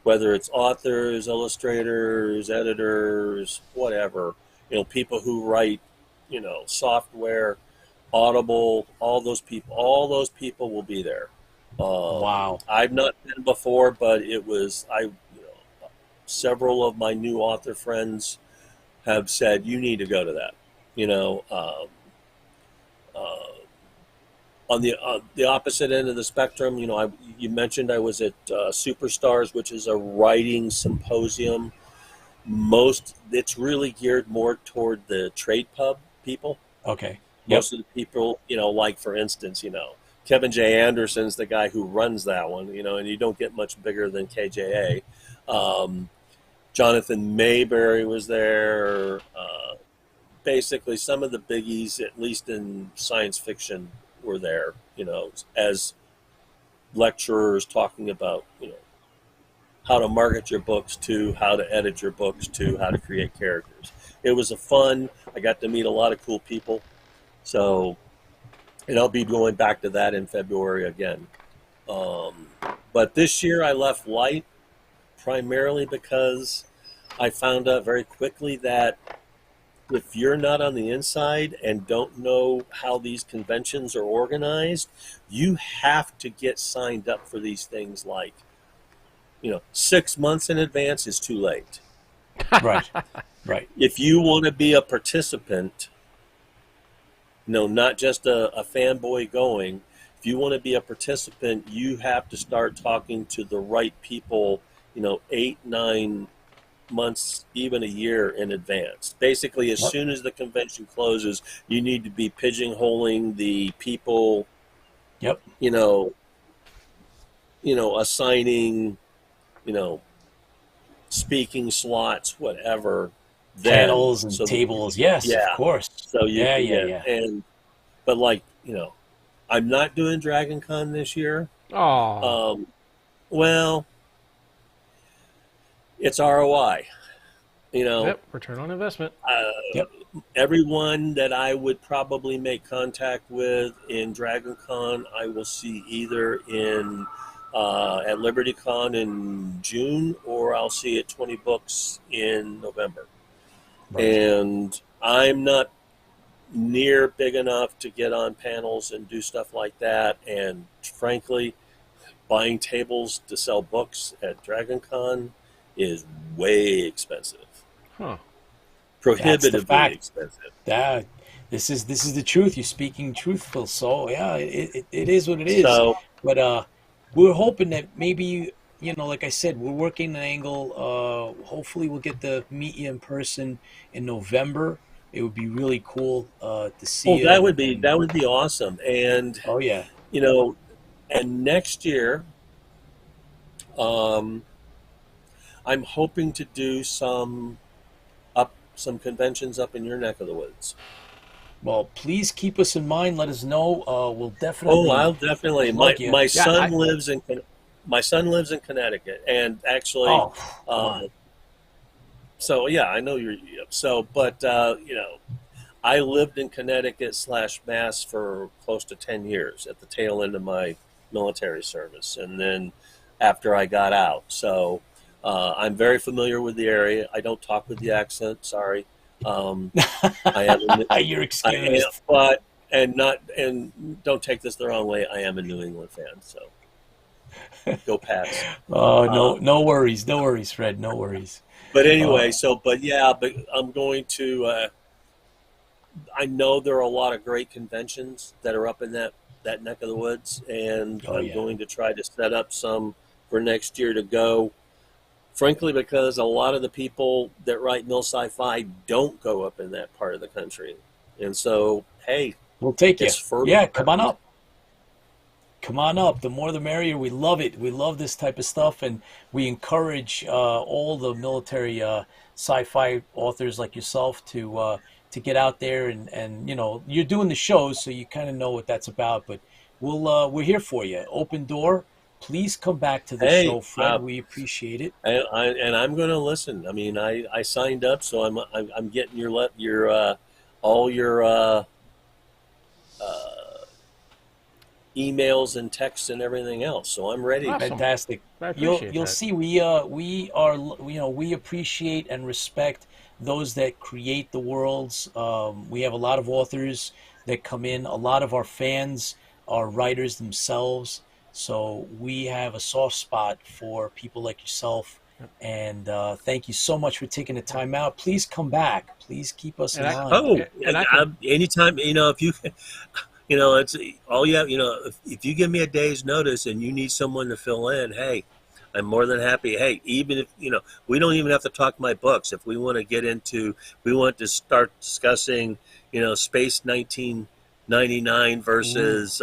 whether it's authors, illustrators, editors, whatever, people who write, software, Audible, all those people will be there. Wow. I've not been before, but several of my new author friends have said you need to go to that. You know, uh, on the opposite end of the spectrum, you mentioned I was at Superstars, which is a writing symposium. It's really geared more toward the trade pub people. Okay. Yep. Most of the people, like for instance, Kevin J. Anderson's the guy who runs that one, and you don't get much bigger than KJA. Jonathan Mayberry was there. Basically, some of the biggies, at least in science fiction, were there, as lecturers talking about, how to market your books to how to edit your books to how to create characters. It was I got to meet a lot of cool people. So, and I'll be going back to that in February again. Um, but this year I left light primarily because I found out very quickly that if you're not on the inside and don't know how these conventions are organized, you have to get signed up for these things 6 months in advance is too late. Right. Right. If you want to be a participant, not just a fanboy going, if you want to be a participant, you have to start talking to the right people, 8, 9 months, even a year in advance. Basically, as Yep. soon as the convention closes, you need to be pigeonholing the people, Yep. you know, assigning, you know, speaking slots, whatever. Then, Panels and tables. Yes, of yeah, course. so you Yeah, can yeah, get yeah. but I'm not doing Dragon Con this year. Oh, Um, well, it's ROI. You know, yep. Return on investment. uh, Yep. everyone that I would probably make contact with in Dragon Con, I will see either in at LibertyCon in June, or I'll see at 20 Books in November. Right. And I'm not near big enough to get on panels and do stuff like that. And frankly, buying tables to sell books at DragonCon is way expensive. Huh. Prohibitively expensive. That this is the truth. You're speaking truthful. So yeah, it is what it is. So, But we're hoping that maybe like I said, we're working an angle. Hopefully, we'll get to meet you in person in November. It would be really cool to see oh, you. that would be awesome. And Oh yeah, you know, and next year, um, I'm hoping to do some conventions up in your neck of the woods. well, please keep us in mind. Let us know. We'll Oh, definitely I'll definitely. plug you. My Yeah, son lives in Connecticut, and actually, Oh, come uh, on. so yeah, I know you're. So, but I lived in Connecticut / Mass for close to 10 years at the tail end of my military service, and then after I got out. So I'm very familiar with the area. I don't talk with the accent. Sorry. I am. You're I am, excused. but and don't take this the wrong way. I am a New England fan, so go Pats. Oh, Uh, no worries, no worries, Fred, no worries. but Uh, anyway, but I'm going to. I know there are a lot of great conventions that are up in that neck of the woods, and oh I'm yeah, going to try to set up some for next year to go. Frankly, because a lot of the people that write mill sci-fi don't go up in that part of the country, and so hey, we'll take you. it's fertile Yeah, come on ground. up. Come on up. The more the merrier. We love it. We love this type of stuff, and we encourage all the military sci-fi authors like yourself to get out there and you're doing the shows, so you kind of know what that's about. But we're here for you. Open door. Please come back to the show, Hey, Fred. We appreciate it. and I'm going to listen. I mean, I signed up, so I'm getting your all your uh, emails and texts and everything else. So I'm ready. Awesome. Fantastic. I You'll appreciate you'll that. see we are we appreciate and respect those that create the worlds. We have a lot of authors that come in. A lot of our fans are writers themselves. So we have a soft spot for people like yourself. And thank you so much for taking the time out. Please come back. Please keep us And in I mind. Oh, and I can anytime, if you, it's all you have, if you give me a day's notice and you need someone to fill in, hey, I'm more than happy. Hey, even if, we don't even have to talk my books. If we want to we want to start discussing, Space 1999 Ooh, versus,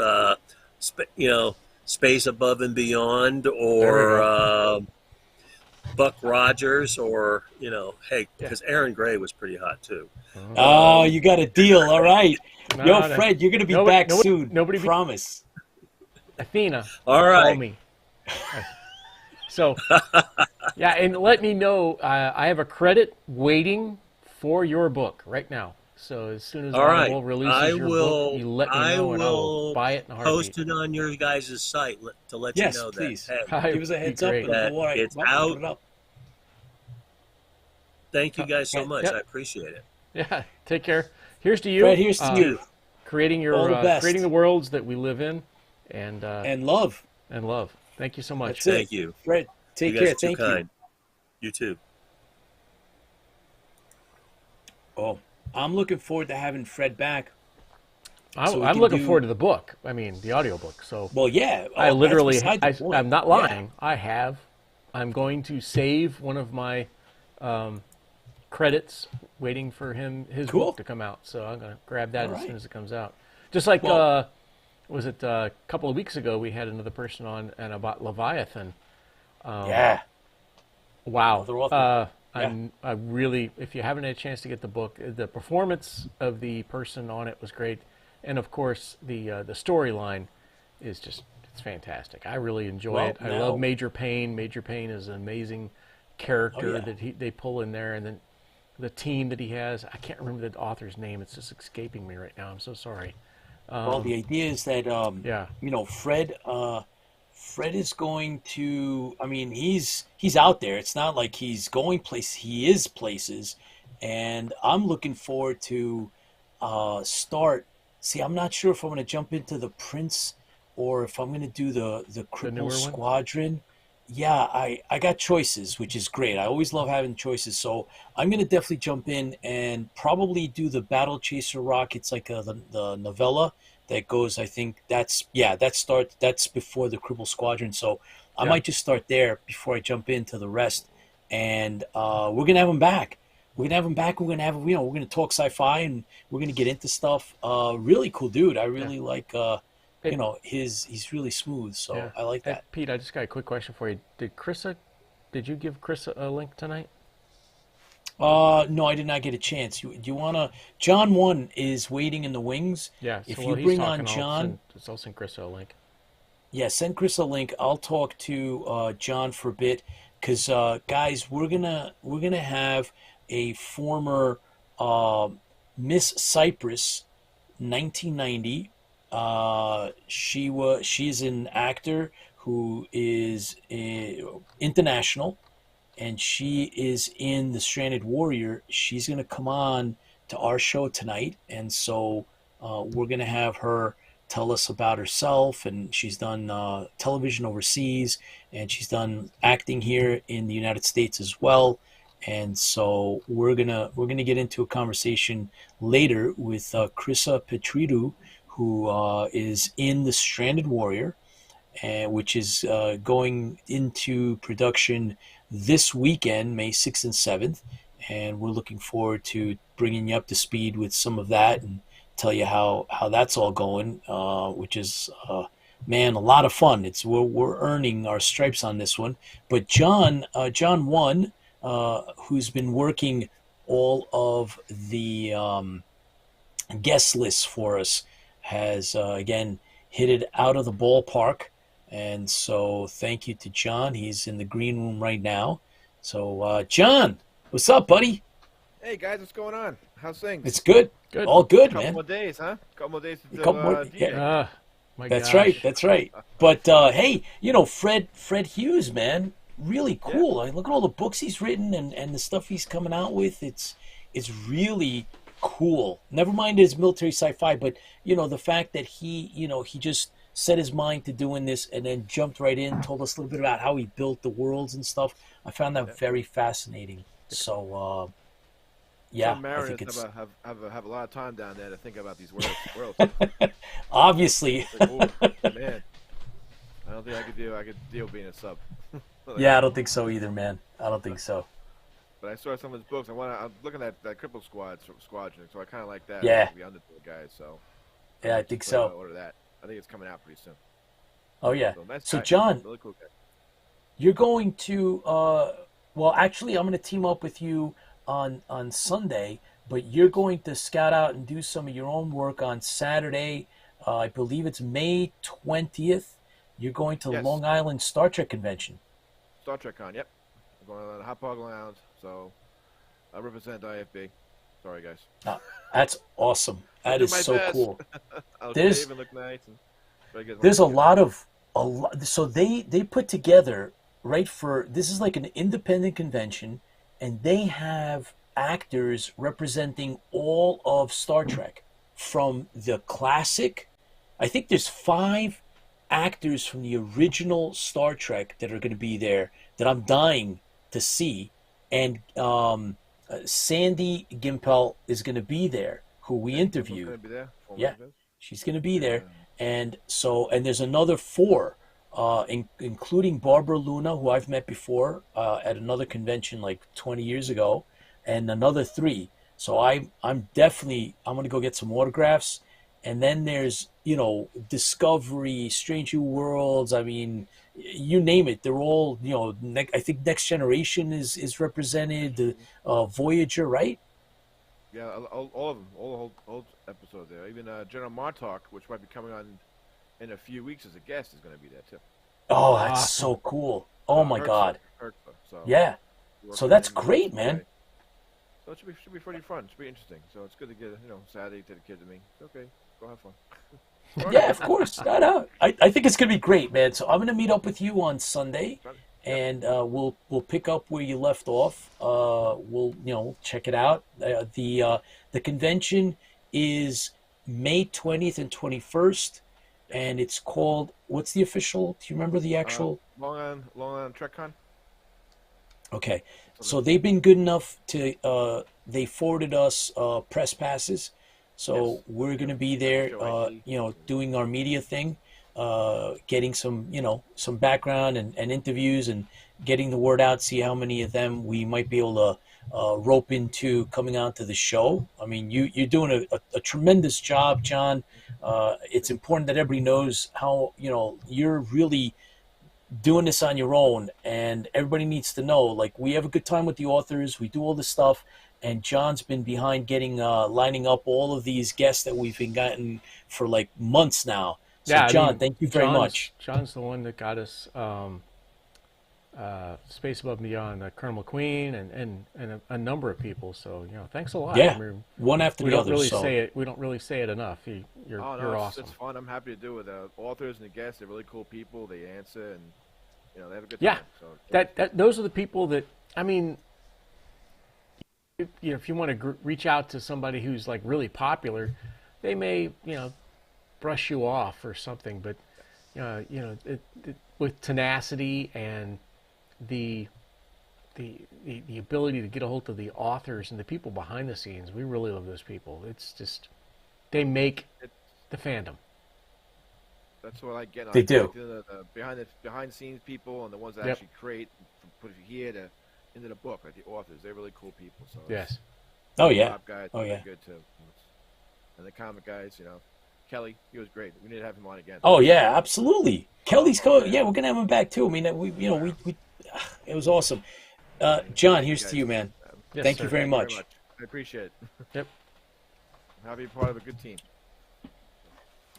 Space Above and Beyond, there we or, go. Buck Rogers, or, hey, yeah. because Aaron Gray was pretty hot too. Oh, Um, you got a deal. All right. Yo, No, no, Fred, you're going to be back soon. nobody be Promise. Athena. all Call right. me. So yeah, and let me know. I have a credit waiting for your book right now. So as soon as All right. Audible releases your book, you let me I know, and I will will buy it in a heartbeat. post it on your guys' site to let you Yes, know that, please. hey, I'd Give us a be heads up great. and that all right. it's Well, we'll put out. it up. Thank you guys so Fred, much. I Yep. appreciate it. Yeah. Take care. Here's to Fred, you. here's to you. Creating All the creating best. the worlds that we live in, and And love. love. Thank you so much. That's it. Thank you. Fred, You take guys care. are too Thank you. kind. You too. Oh, I'm looking forward to having Fred back so we I'm can looking do. forward to the book. I mean, the audiobook. So Well, yeah. I Oh, that's literally, beside the point. I'm not Yeah. lying. I'm going to save one of my credits, waiting for his Cool. book to come out. So I'm going to grab All that as soon right. as it comes out. Just like, Well, was it a couple of weeks ago, we had another person on and about Leviathan. yeah. Wow. Another author. Yeah. I really, if you haven't had a chance to get the book, the performance of the person on it was great. And of course, the storyline is it's fantastic. I really enjoy Well, it. I love now. Major Payne. Major Payne is an amazing Oh, character yeah. that they pull in there. And then the team that he has, I can't remember the author's name. It's just escaping me right now. I'm so sorry. Well, the idea is that Yeah. Fred Fred is going to. I mean, he's out there. It's not like he's going places. He is places, and I'm looking forward to start. See, I'm not sure if I'm going to jump into the Prince or if I'm going to do the The Cripple newer one? Squadron. Yeah, I got choices, which is great. I always love having choices, so I'm going to definitely jump in and probably do the Battle Chaser Rock. It's like the novella that goes. I think that's before the Cripple Squadron. So I Yeah. might just start there before I jump into the rest. And we're gonna have him back. We're gonna have him back. We're gonna have we're gonna talk sci-fi and we're gonna get into stuff. Really cool dude. I Yeah. really like Hey, he's really smooth. yeah. So I like Hey, that. Pete, I just got a quick question for you. Did you give Chris a link tonight? No, I did not get a chance. Do you wanna? John one is waiting in the wings. Yeah. So If while you he's bring on talking, John, I'll send Chris a link. yeah, send Chris a link. I'll talk to John for a bit because guys, we're gonna have a former uh, Miss Cyprus 1990. She's an actor who is international, and she is in the Stranded Warrior. She's gonna come on to our show tonight, and so we're gonna have her tell us about herself. And she's done television overseas, and she's done acting here in the United States as well. And so we're gonna get into a conversation later with Chrysa Petridou, who is in the Stranded Warrior, which is going into production this weekend, May 6th and 7th. And we're looking forward to bringing you up to speed with some of that and tell you how that's all going, which is, man, a lot of fun. We're earning our stripes on this one. But John 1, who's been working all of the guest lists for us, has again hit it out of the ballpark. And so thank you to John. He's in the green room right now. So John, what's up, buddy? Hey guys, what's going on? How's things? It's good. Good. All good, Couple man. more days, huh? Couple more days A until couple more. Yeah, DJ. My that's right. gosh. That's right. But hey, Fred Hughes, man, really Yeah, cool. I look at all the books he's written and the stuff he's coming out with. It's really cool. Never mind his military sci-fi, but the fact that he just set his mind to doing this and then jumped right in, told us a little bit about how he built the worlds and stuff. I found that yeah. very fascinating. So yeah, Some I think mariners it's have a lot of time down there to think about these worlds. obviously. Like, oh man, I don't think I could deal being a sub. Like, Yeah, I don't think so either, man. I don't think so. but I saw some of his books. I'm looking at that Cripple Squadron, so I kind of like that. Yeah, The Undertale guys, so I yeah, I might think just so. order that. I think it's coming out pretty soon. Oh yeah. So nice So guy, John, really cool guy. you're going to well, actually, I'm going to team up with you on Sunday, but you're going to scout out and do some of your own work on Saturday. I believe it's May 20th. You're going to Yes, Long Island Star Trek Convention. Star Trek Con. Yep, I'm going on the Hot Dog Lounge, so I represent IFB. Sorry guys. Uh, that's awesome. I'll That do is my so best. cool. I'll There's shave and look nice and try to get as much there's as I can. a lot. So they put together, right, for this is like an independent convention, and they have actors representing all of Star Trek, from the classic. I think there's five actors from the original Star Trek that are going to be there that I'm dying to see. And Sandy Gimpel is going to be there, who we Yeah, Gimble's interviewed. gonna be there. Yeah, Former Viv. she's going to be there. Yeah. And there's another four, including Barbara Luna, who I've met before at another convention like 20 years ago, and another three. So I'm going to go get some autographs. And then there's Discovery, Strange New Worlds. I mean, you name it. They're all I think Next Generation is represented. The Voyager, right? Yeah, all of them, all the whole old episodes there. Even General Martok, which might be coming on in a few weeks as a guest, is going to be there too. Oh, that's Awesome. so cool. Oh my God. Hertzler. So Yeah. we're So working with that's him great, man. today. So it should be pretty fun. It should be interesting. So it's good to get Saturday to the kids and me. It's okay. Go have fun. Yeah, of course. No. I think it's gonna be great, man. So I'm gonna meet up with you on Sunday, Yep. and we'll pick up where you left off. We'll check it out. The convention is May 20th and 21st, Yes. and it's called, what's the official? Do you remember the actual? Long Island TrekCon. Okay, Something. so they've been good enough to they forwarded us press passes, so Yes. we're gonna be Got to there, show ID. doing our media thing, getting some some background and interviews and getting the word out. See how many of them we might be able to rope into coming out to the show. I mean, you're doing a tremendous job, John. It's important that everybody knows how you're really doing this on your own, and everybody needs to know, like, we have a good time with the authors, we do all this stuff, and John's been behind getting lining up all of these guests that we've been gotten for like months now. So Yeah, I John, mean, thank you very much. John's the one that got us Space Above and Beyond, Colonel McQueen, and a number of people. So thanks a lot. I Yeah, mean, one after we the don't other. really So say it. We don't really say it enough. You're Oh no, you're it's, awesome. it's fun. I'm happy to do it with authors and the guests. They're really cool people. They answer and they have a good Yeah, time. So that those are the people that, I mean, if you want to reach out to somebody who's like really popular, they may brush you off or something, but with tenacity and the the ability to get a hold of the authors and the people behind the scenes, we really love those people. It's just, they make it's, the fandom. that's what I get. I they like do. the behind the scenes people and the ones that Yep. actually create, put it here to into the book, like the authors. They're really cool people. So Yes. Oh the yeah. pop guys, Oh they're yeah. good too. And the comic guys, Kelly, he was great. We need to have him on again. Oh yeah, absolutely. Kelly's cool. Yeah. Yeah, we're gonna have him back too. I mean, we it was awesome. John, Thank you here's to guys. you, man. Yes, Thank sir. you very Thank you very much. much. I appreciate it. Yep. I'm happy to be part of a good team.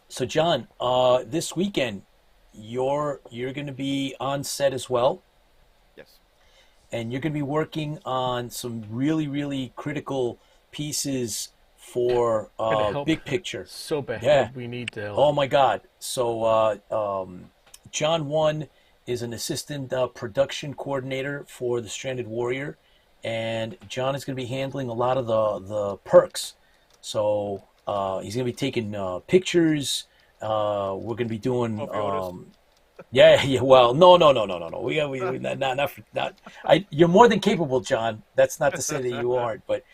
So John, this weekend you're going to be on set as well, Yes. and you're going to be working on some really critical pieces for Gonna help big picture. so bad. Yeah. We need to help. Oh my God. So John One is an assistant production coordinator for the Stranded Warrior, and John is going to be handling a lot of the perks. So he's going to be taking pictures. We're going to be doing Hope you noticed. yeah. Well, no. We not. You're more than capable, John. That's not to say that you aren't, but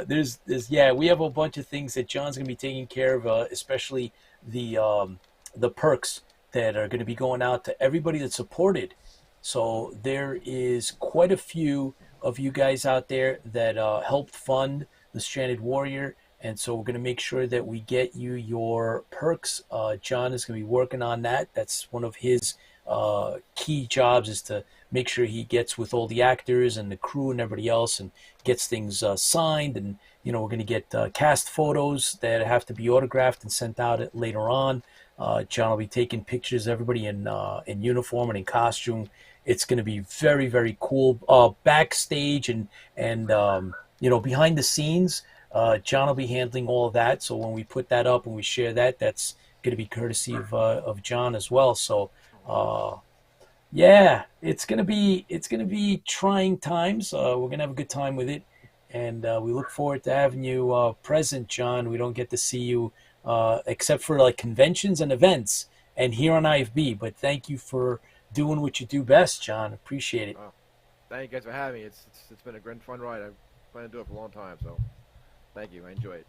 there's yeah. We have a bunch of things that John's going to be taking care of, especially the perks that are going to be going out to everybody that supported. So there is quite a few of you guys out there that helped fund the Stranded Warrior, and so we're going to make sure that we get you your perks. John is going to be working on that. That's one of his key jobs, is to make sure he gets with all the actors and the crew and everybody else and gets things signed. And we're going to get cast photos that have to be autographed and sent out later on. John will be taking pictures of everybody in uniform and in costume. It's going to be very cool. Backstage and behind the scenes, John will be handling all of that. So when we put that up and we share that, that's going to be courtesy of John as well. So yeah, it's gonna be trying times. We're gonna have a good time with it, and we look forward to having you present, John. We don't get to see you except for like conventions and events, and here on IFB. But thank you for doing what you do best, John. Appreciate it. Oh, thank you guys for having me. It's been a great fun ride. I've planned to do it for a long time, so thank you. I enjoy it.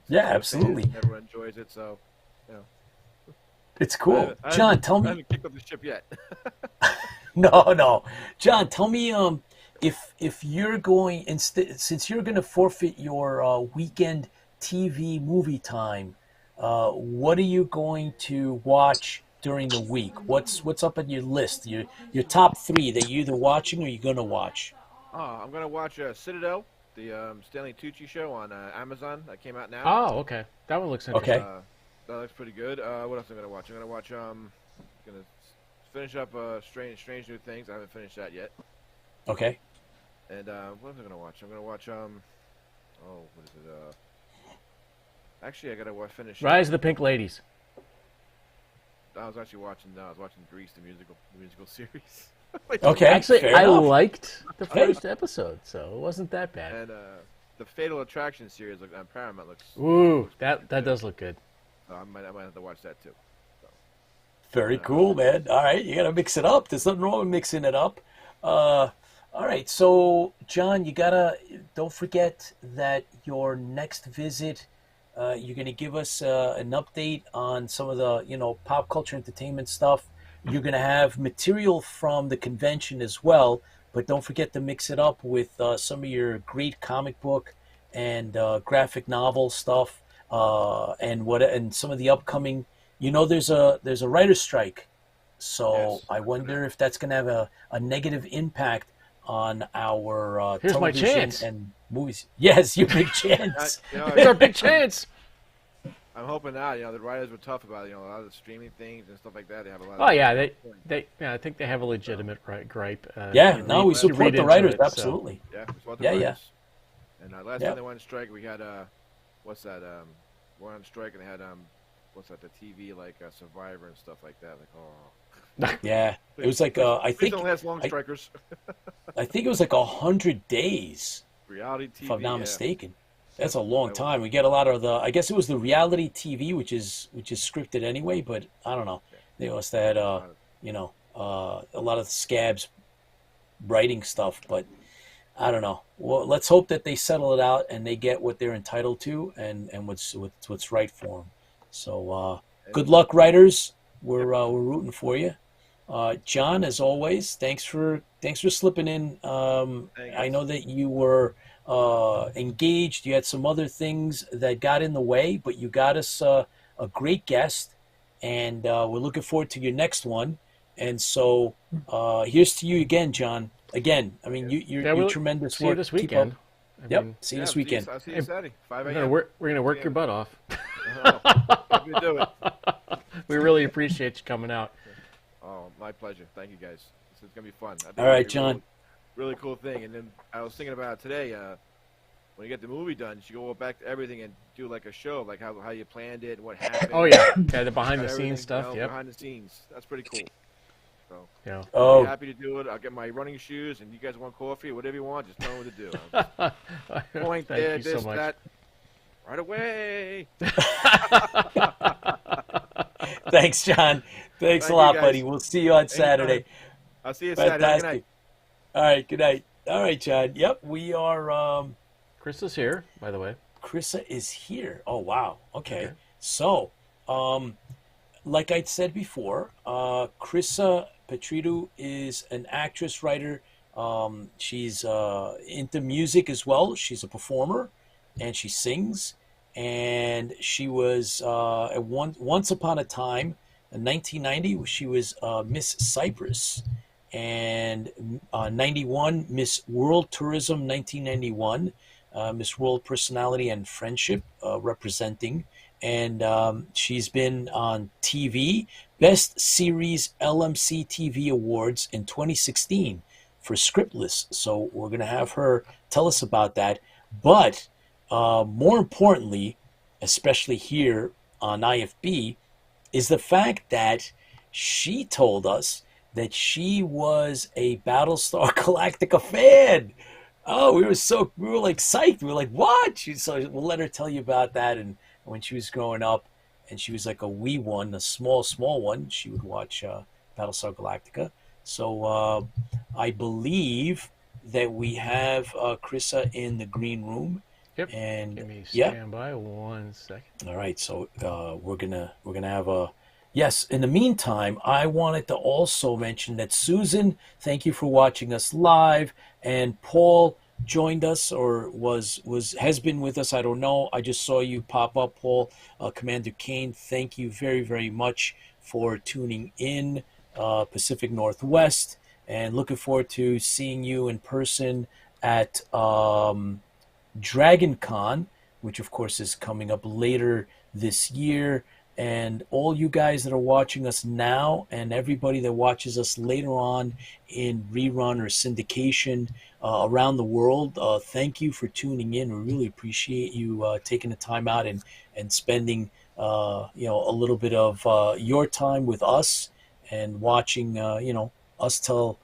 Yeah, I'm a fan. absolutely. Everyone enjoys it, so It's cool. I John, tell I me. haven't kicked off the ship yet. No. John, tell me if you're going since you're going to forfeit your weekend TV movie time, what are you going to watch during the week? What's up on your list? Your top three that you're either watching or you're going to watch. I'm gonna watch Citadel, the Stanley Tucci show on Amazon that came out now. Oh, okay. That one looks interesting. Okay. That looks pretty good. What else am I gonna watch? I'm gonna watch gonna finish up Strange New Things. I haven't finished that yet. Okay. And what else am I gonna watch? I'm gonna watch what is it? Actually, I gotta finish. Rise of the Pink Ladies. I was actually watching. I was watching Grease, the musical series. Okay, Actually, fair I enough. liked the first episode, so it wasn't that bad. And the Fatal Attraction series on Paramount looks. Ooh, looks that good. does look good. I might have to watch that too. So, Very and, cool, man. All right, you gotta mix it up. There's nothing wrong with mixing it up. All right, so John, you gotta don't forget that your next visit, you're gonna give us an update on some of the pop culture entertainment stuff. You're gonna have material from the convention as well, but don't forget to mix it up with some of your great comic book and graphic novel stuff, and some of the upcoming. There's a writer's strike, so yes. I wonder if that's going to have a negative impact on our Here's my television chance. and movies. Yes, your big I, chance. It's our big chance. I'm hoping not. The writers were tough about a lot of the streaming things and stuff like that. They have a lot. Oh yeah, of I think they have a legitimate gripe. Yeah, you no, read- we you support read the into writers, it, so- absolutely. Yeah, it's about the Yeah, writers. yeah. And last Yeah. time they went on strike, we had what's that? We're on strike and they had what's that? The TV Survivor and stuff like that. Yeah, it was like I Please think don't last long, I- strikers. I think it was like 100 days, Reality TV. if I'm not yeah. mistaken. That's a long time. We get a lot of I guess it was the reality TV, which is scripted anyway, but I don't know. They must have had a lot of scabs writing stuff, but I don't know. Well, let's hope that they settle it out and they get what they're entitled to and what's right for them. So good luck, writers. We're rooting for you. John, as always, thanks for slipping in. I know that you were engaged. You had some other things that got in the way, but you got us a great guest, and we're looking forward to your next one. And so here's to you again, John. Again, I mean, you're tremendous See you work. this Keep weekend. up. I Yep. mean, See you this weekend. I'll see you Saturday, 5 we're a.m. gonna work your butt off. Happy to do it. We really appreciate you coming out. Oh, my pleasure. Thank you, guys. This is gonna be fun. I think All right, it's gonna be a John. really cool thing. And then I was thinking about it today. When you get the movie done, you should go back to everything and do like a show, like how you planned it and what happened. Oh yeah, the behind the Everything, scenes stuff. Yep. Behind the scenes. That's pretty cool. So Yeah. I'll Oh, be happy to do it. I'll get my running shoes, and you guys want coffee or whatever you want, just tell me what to do. I'll just point Thank there, you this, so much. that, right away. thanks, John. Thanks Thank a you, lot, guys. buddy. We'll see you on Anytime. Saturday. I'll see you Saturday. Have a good Fantastic. night. All right, good night. All right, John. Yep, we are. Chris is here, by the way. Chrysa is here. Oh, wow. Okay. Okay. So, like I said before, Chrysa Petridou is an actress, writer. She's into music as well. She's a performer, and she sings. And she was once upon a time, in 1990, she was Miss Cyprus, and 91 Miss World Tourism, 1991. Miss World Personality and Friendship representing. And she's been on TV, Best Series LMC TV Awards in 2016 for Scriptless. So we're going to have her tell us about that. But more importantly, especially here on IFB, is the fact that she told us that she was a Battlestar Galactica fan. Oh, we were like psyched. We were like, what? So we'll let her tell you about that. And when she was growing up, and she was like a wee one, a small one, she would watch Battlestar Galactica. So I believe that we have Chrysa in the green room. Yep. And Give me yeah. stand by 1 second. All right. So we're gonna have a. Yes, in the meantime, I wanted to also mention that Susan, thank you for watching us live, and Paul joined us or has been with us. I don't know. I just saw you pop up, Paul. Commander Kane, thank you very, very much for tuning in, Pacific Northwest, and looking forward to seeing you in person at Dragon Con, which of course is coming up later this year. And all you guys that are watching us now and everybody that watches us later on in rerun or syndication around the world, thank you for tuning in. We really appreciate you taking the time out and spending a little bit of your time with us and watching, us tell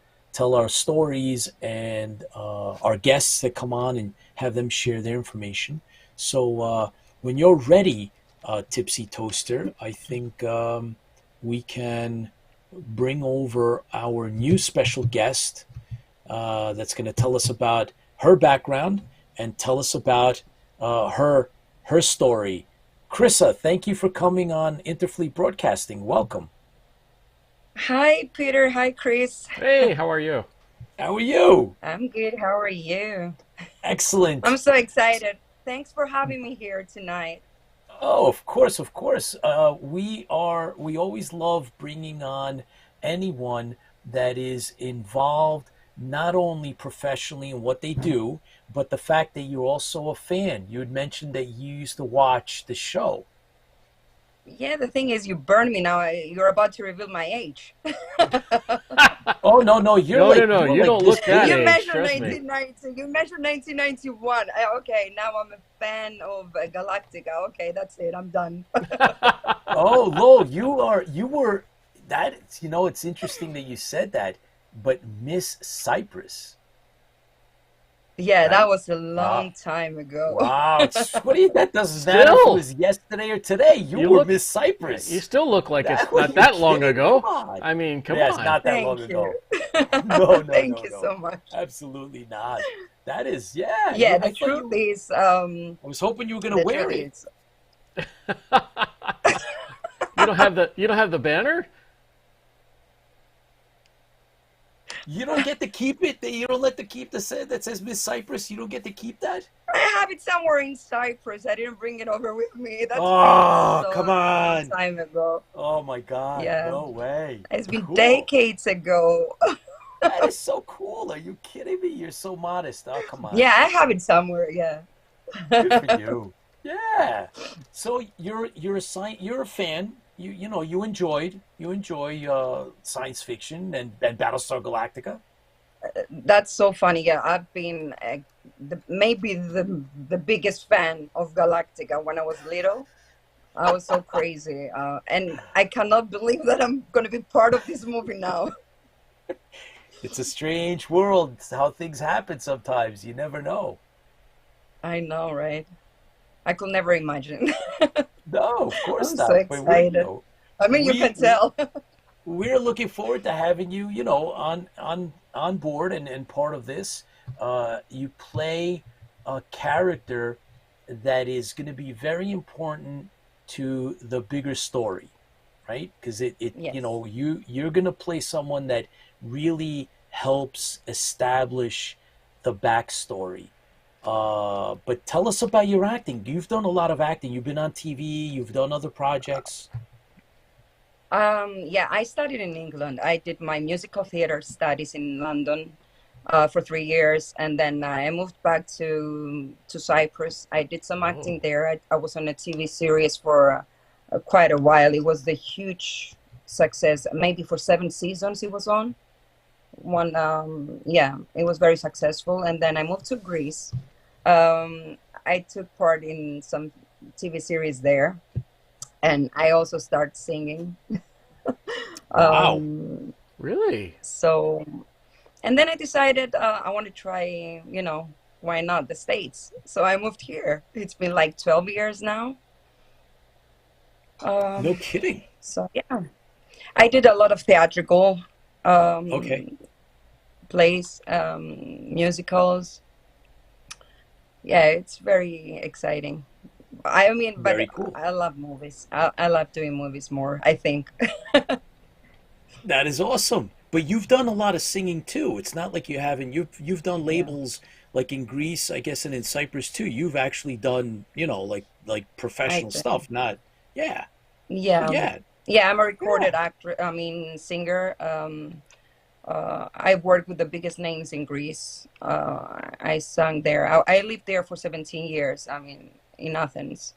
our stories and our guests that come on and have them share their information. So when you're ready, Tipsy Toaster, I think we can bring over our new special guest that's going to tell us about her background and tell us about her story. Chrysa, thank you for coming on Interfleet Broadcasting. Welcome. Hi, Peter. Hi, Chris. Hey, how are you? How are you? I'm good. How are you? Excellent. I'm so excited. Thanks for having me here tonight. Oh, of course, of course. We always love bringing on anyone that is involved not only professionally in what they do, but the fact that you're also a fan. You had mentioned that you used to watch the show. Yeah, the thing is, you burned me now. You're about to reveal my age. Oh no, you're No, like no, no, you're you like don't this look that age. You age, measured trust me. 1990. You measured 1991. Okay, now I'm a fan of Galactica. Okay, that's it. I'm done. Oh, Lo, you were that. It's interesting that you said that, but Miss Cyprus, Yeah, that right? was a Wow, long time ago. wow. That doesn't matter if it Still, was yesterday or today. You you were look, Miss you Cyprus. still look like That it's were not you that long kidding? Come ago. on. I mean, come Yeah, it's on. not that long Thank you. ago. No, no, Thank no, you no. so much. Absolutely not. That is, yeah. Yeah, the I thought truth you. is, I was hoping you were gonna the truth wear it. is, You don't have the banner? You don't get to keep it. You don't let the keep the set that says Miss Cyprus. You don't get to keep that. I have it somewhere in Cyprus. I didn't bring it over with me. That's been Oh, so come long on. time ago. Oh my God. Yeah, No way. it's been Cool. decades ago. That is so cool. Are you kidding me? You're so modest. Oh, come on. Yeah, I have it somewhere. Yeah. Good for you. Yeah. So you're a fan. You enjoy science fiction and Battlestar Galactica. That's so funny. Yeah, I've been maybe the biggest fan of Galactica when I was little. I was so crazy, and I cannot believe that I'm going to be part of this movie now. It's a strange world. It's how things happen sometimes. You never know. I know, right? I could never imagine. No, of course I'm so not. But we're, excited. I mean, you we can tell. we're looking forward to having you, on board and part of this. You play a character that is going to be very important to the bigger story, right? Because Yes. you're going to play someone that really helps establish the backstory. But tell us about your acting. You've done a lot of acting. You've been on TV. You've done other projects. Yeah, I studied in England. I did my musical theater studies in London for 3 years, and then I moved back to Cyprus. I did some acting Oh, there. I was on a TV series for quite a while. It was the huge success. Maybe for 7 seasons it was on. Yeah, it was very successful. And then I moved to Greece. I took part in some TV series there, and I also started singing. Wow. really? So, and then I decided I want to try, why not the States? So I moved here. It's been like 12 years now. No Um, kidding. so yeah, I did a lot of theatrical Okay. um, plays, musicals. Yeah, it's very exciting. I mean, but Very cool. I love movies. I love doing movies more, I think. That is awesome. But you've done a lot of singing too. It's not like you haven't. You've done Yeah, labels like in Greece, I guess, and in Cyprus too. You've actually done, like I professional did. stuff. Not, yeah. So Yeah. yeah, Yeah, I'm a yeah. recorded actor, I mean, singer. I worked with the biggest names in Greece. I sang there. I lived there for 17 years, I mean, in Athens.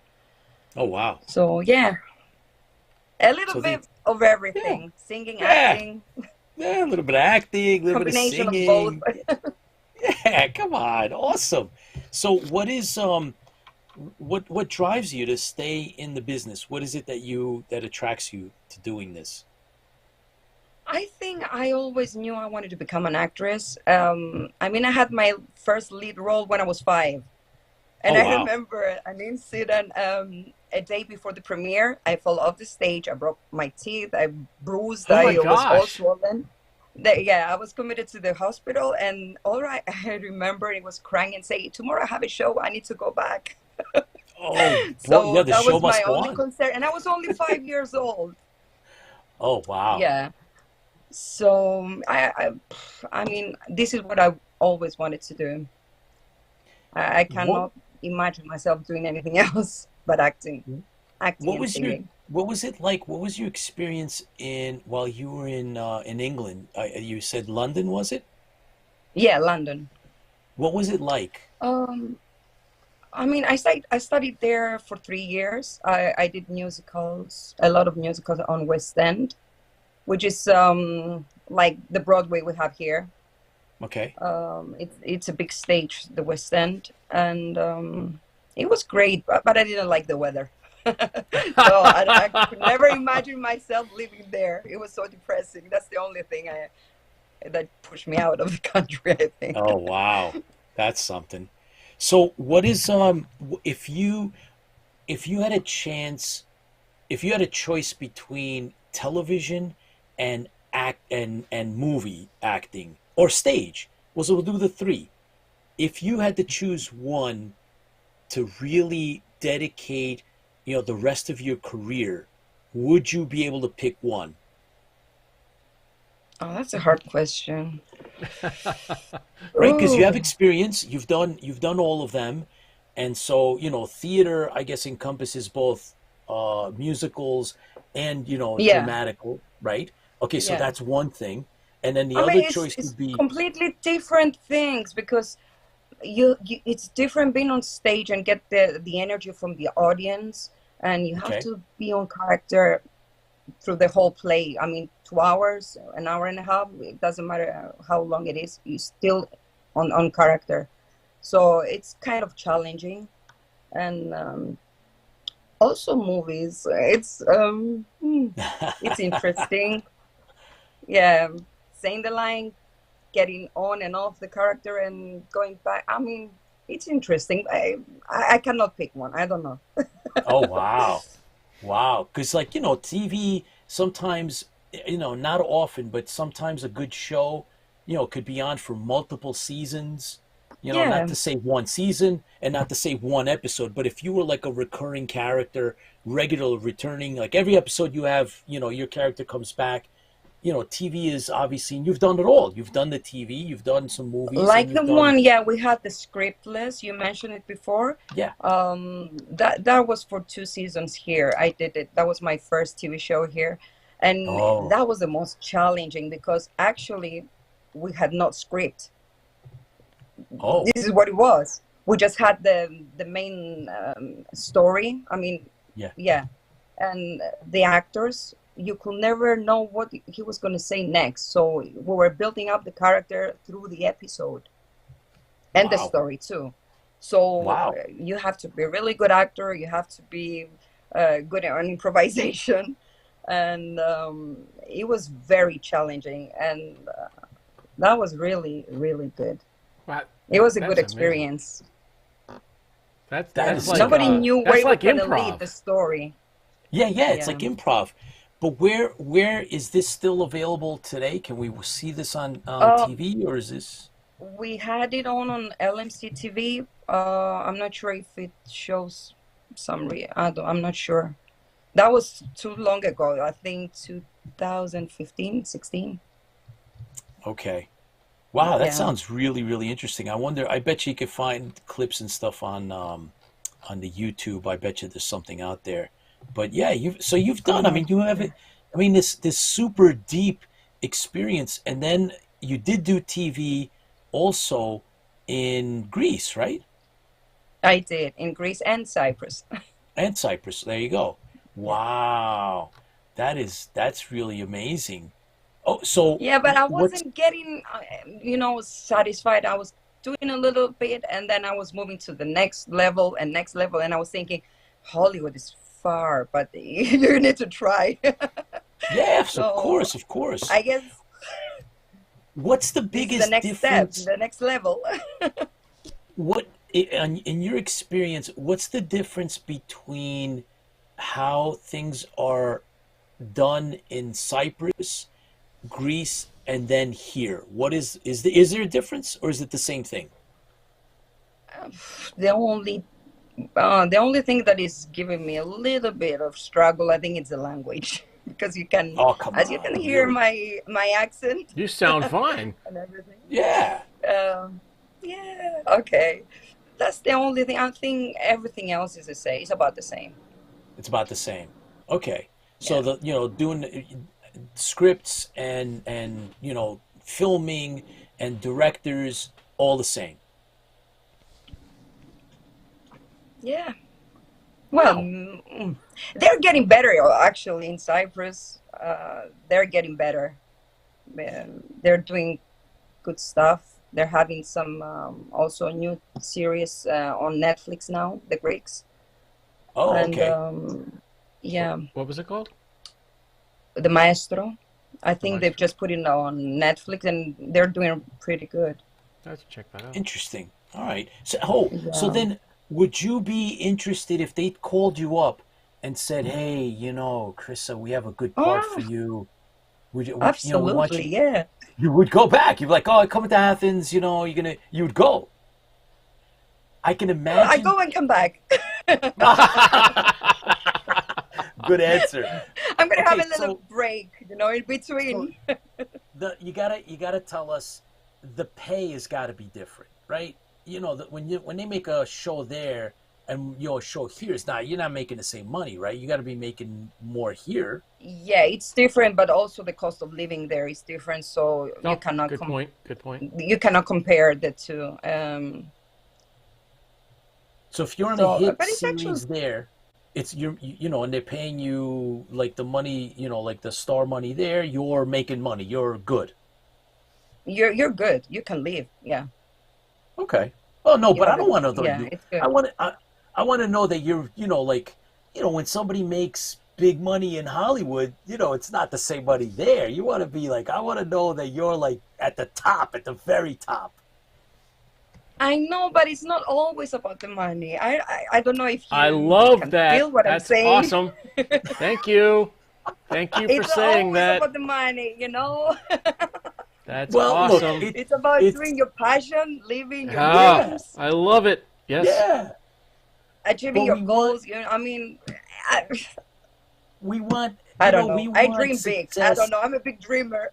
Oh wow. So, yeah, a little So the bit of yeah, everything, singing, yeah, acting, yeah. A little bit of acting, a little bit of combination of both. singing. Yeah, come on, awesome. So what is what drives you to stay in the business? What is it that attracts you to doing this? I think I always knew I wanted to become an actress. I mean, I had my first lead role when I was 5. And Oh I wow. remember an incident a day before the premiere. I fell off the stage. I broke my teeth. I bruised. Oh my I was all gosh. swollen. Yeah, I was committed to the hospital. And all right, I remember it was crying and saying, "Tomorrow I have a show. I need to go back." Oh boy, yeah, So the that show was my must go only on. concern. And I was only 5 years old. Oh wow. Yeah. So I mean, this is what I always wanted to do. I What cannot imagine myself doing anything else but acting what and was your singing. what was it like? What was your experience in while you were in England? You said London, was it? Yeah, London. What was it like? Um, I mean, I studied there for 3 years. I did musicals, a lot of musicals on West End, which is like the Broadway we have here. Okay. It's a big stage, the West End, and it was great, but I didn't like the weather. So I could never imagine myself living there. It was so depressing. That's the only thing that pushed me out of the country, I think. Oh wow, that's something. So what is if you had a chance if you had a choice between television and movie acting or stage, well, so we'll do the three. If you had to choose one to really dedicate, the rest of your career, would you be able to pick one? Oh, that's a hard question. Right? Because you have Ooh, experience, you've done all of them, and so theater, I guess, encompasses both musicals and yeah, dramatical, right? Okay, so yeah. that's one thing, and then the I mean, other it's choice it's would be completely different things because it's different being on stage and get the energy from the audience, and you have okay. to be on character through the whole play. I mean, 2 hours, an hour and a half, it doesn't matter how long it is, you still on character. So it's kind of challenging. And also movies, it's interesting. Yeah, saying the line, getting on and off the character and going back. I mean, it's interesting. I cannot pick one. I don't know. Oh wow. Wow, because like TV sometimes not often, but sometimes a good show could be on for multiple seasons. Not Yeah, to say one season and not to say one episode, but if you were like a recurring character, regular returning, like every episode you have, your character comes back. TV is obviously, and you've done it all. You've done the TV, you've done some movies, and like you've the done one, yeah, we had the scriptless. You mentioned it before. yeah. That was for 2 seasons here. I did it. That was my first TV show here, and Oh, that was the most challenging because actually we had not script. oh, This is what it was. We just had the main story. I mean, yeah. yeah, and the actors. You could never know what he was going to say next. So we were building up the character through the episode and the Wow, story too. So wow. you have to be a really good actor. You have to be good on improvisation, and it was very challenging. And that was really, really good. Wow, It was a good that's amazing. experience. That's That that's is like Nobody something. knew that's where we're like gonna lead improv. the story. Yeah, yeah, it's like Yeah, improv. But where is this still available today? Can we see this on uh, TV or is this? we had it on LMC TV. I'm not sure if it shows I'm not sure. That was too long ago. I think 2015, 16. Okay. Wow, that Yeah. sounds really, really interesting. I wonder, I bet you could find clips and stuff on the YouTube. I bet you there's something out there. But yeah, you've Oh done. I my mean, you have it. God. I mean, this super deep experience, and then you did do TV also in Greece, right? I did in Greece and Cyprus. And Cyprus. There you go. Yeah. Wow, that's really amazing. Oh, so Yeah, but I what's wasn't getting, satisfied. I was doing a little bit, and then I was moving to the next level, and I was thinking, Hollywood is far, but you need to try. Yes, of So course, of course. I guess What's the this is the biggest next step, difference? the next level. What, in your experience, what's the difference between how things are done in Cyprus, Greece, and then here? What is there a difference, or is it the same thing? The only the only thing that is giving me a little bit of struggle, I think, it's the language, because you can, Oh, come as you can on, hear really? my accent You sound fine. and everything. Yeah. Um, yeah, okay. That's the only thing. I think everything else is the same. It's about the same. It's about the same. Okay. So Yeah. the doing scripts and filming and directors all the same. Yeah. Well, Wow. they're getting better actually in Cyprus. They're getting better. They're doing good stuff. They're having some also new series on Netflix now, The Greeks, Oh, and okay. What, yeah, what was it called? The Maestro. I The think they've Maestro? just put it on Netflix, and they're doing pretty good. I have to check that out. Interesting. All right. So Yeah. then would you be interested if they called you up and said, "Hey, Chrysa, we have a good part for Oh, you. We want absolutely. you." Yeah. You would go back. You'd be like, "Oh, I come to Athens. You would go." I can I imagine. go and come back. Good answer. I'm gonna have Okay, a little break, in so between. you gotta tell us the pay has got to be different, right? When they make a show there and a show here, it's not you're not making the same money, right? You got to be making more here. Yeah, it's different, but also the cost of living there is different. So Oh, good point. Good point. you cannot compare the two. So if you're on a So, hit but it's actually series there, it's and they're paying you like the money, like the star money there. You're making money. You're good. you're good. You can live. Yeah, Okay. Oh no, you but I have a don't want to know yeah. you. It's I good. want to. I want to know that you're. Like, when somebody makes big money in Hollywood, it's not the same money there. You want to be like. I want to know that you're like at the top, at the very top. I know, but it's not always about the money. I don't know if I you love can that. feel what I'm That's saying. awesome. Thank you. Thank you for It's not saying always that. about the money. That's Well, look, awesome. It's about it's doing your passion, living your Ah, yeah, dreams, I love it. Yes. yeah. achieving But your we want, goals. I mean, I, we want, I don't we know. I want dream big. I don't success. know. I'm a big dreamer.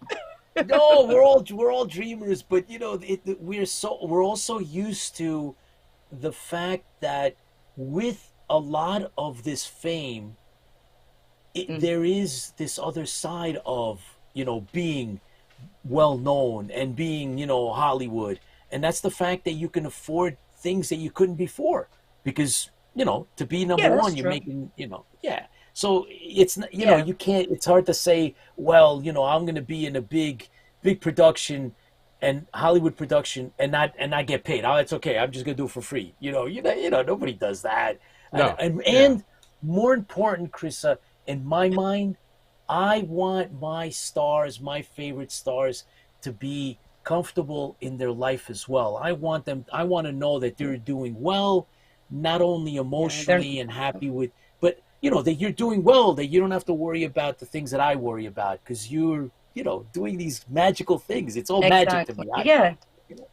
No, we're all dreamers, but we're also used to the fact that with a lot of this fame, Mm. there is this other side of being well known and being Hollywood, and that's the fact that you can afford things that you couldn't before because to be number Yeah, that's one you're true. making yeah. So it's not Yeah, you can't. It's hard to say. Well, I'm going to be in a big production and Hollywood production and not get paid. Oh, it's okay. I'm just going to do it for free. Nobody does that. And No. and, Yeah. and more important, Chrysa, in my mind, I want my stars, my favorite stars, to be comfortable in their life as well. I want to know that they're doing well, not only yeah. They're emotionally and happy with, but that you're doing well, that you don't have to worry about the things that I worry about because you're, doing these magical things. It's all magic to exactly. me. Yeah, You know,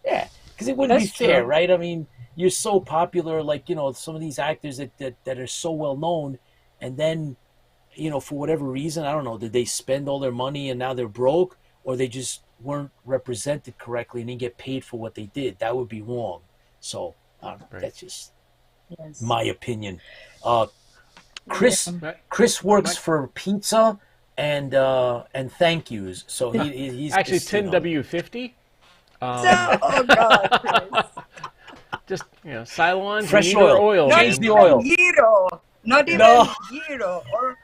yeah, because it wouldn't be that's fair, true. right? I mean, you're so popular, like some of these actors that are so well known, and then for whatever reason, I don't know, did they spend all their money and now they're broke, or they just weren't represented correctly and didn't get paid for what they did? That would be wrong. So I don't know. Right. That's just Yes. my opinion. Uh, Yeah. Chris But Chris works my for pizza and thank yous. So he's actually just 10W50. So, Um, oh God, Chris. just Cylons. We fresh need our oil. oil, Not Change man. the even oil. gyro. Not No, even gyro. Or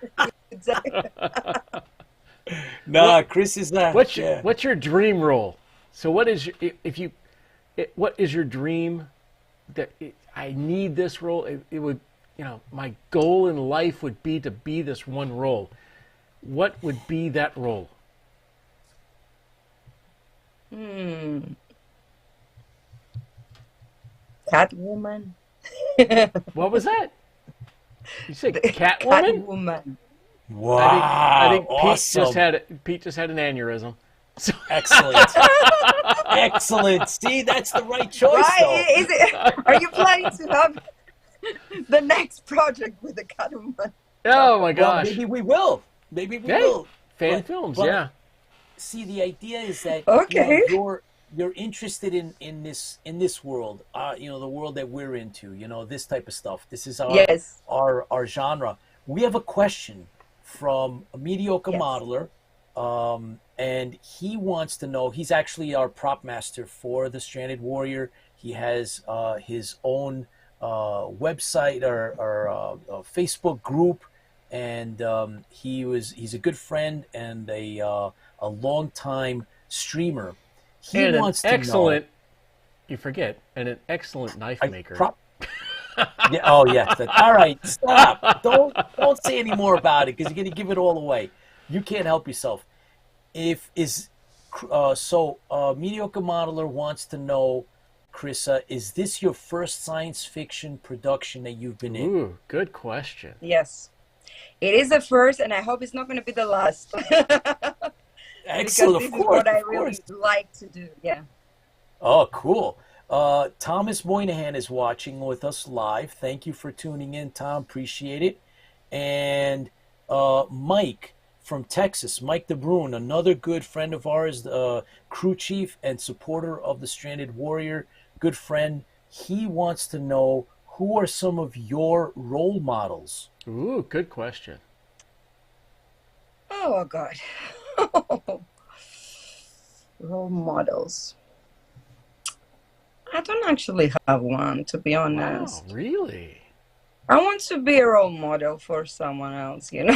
nah. What Chris is what's your, yeah. what's your dream role? So what is your, if you what is your dream? I need this role. It would, my goal in life would be to be this one role. What would be that role? Catwoman. What was that? You said Catwoman? Catwoman. Wow, I think awesome. Pete just had an aneurysm. So, Excellent. Excellent. See, that's the right choice, Right? though. Is it? Are you planning to have the next project with the Catwoman? oh my Well, gosh! maybe we will. Maybe we Hey, will. fan But- films, but yeah. See, the idea is that Okay. you're interested in this world, the world that we're into, this type of stuff. This is Yes. our genre. We have a question from a mediocre Yes. modeler, and he wants to know. He's actually our prop master for the Stranded Warrior. He has his own website or Facebook group, and he's a good friend and a longtime streamer. He And an wants to excellent, you forget, and an excellent knife know. maker. Yeah. Oh, yeah. All right. Stop. Don't say any more about it because you're gonna give it all away. You can't help yourself. Mediocre modeler wants to know, Chrysa, is this your first science fiction production that you've been in? Ooh, good question. Yes. It is the first, and I hope it's not going to be the last. Excellent. Because Of this is course. what I Of really course. like to do. Yeah. Oh, cool. Thomas Moynihan is watching with us live. Thank you for tuning in, Tom. Appreciate it. And Mike from Texas, Mike DeBrune, another good friend of ours, crew chief and supporter of the Stranded Warrior, good friend. He wants to know, who are some of your role models? Ooh, good question. Oh, God. Role models. I don't actually have one, to be Wow, honest. really? I want to be a role model for someone else, Is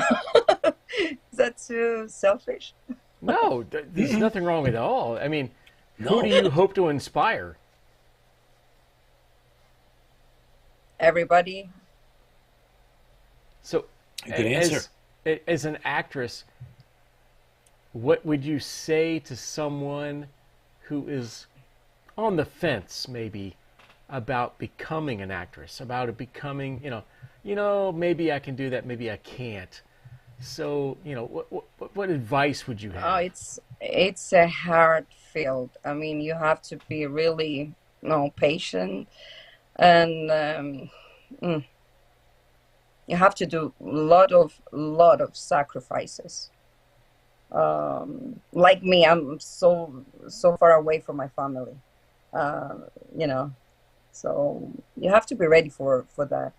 that too selfish? No, there's nothing wrong with it all. I mean, No. who do you hope to inspire? Everybody. So, Good answer. As an actress, what would you say to someone who is on the fence, maybe, about becoming an actress, about it becoming, maybe I can do that, maybe I can't. So, what advice would you have? Oh, it's a hard field. I mean, you have to be really, patient, and you have to do lot of sacrifices. Like me, I'm so far away from my family. Uh, you know, so you have to be ready for that.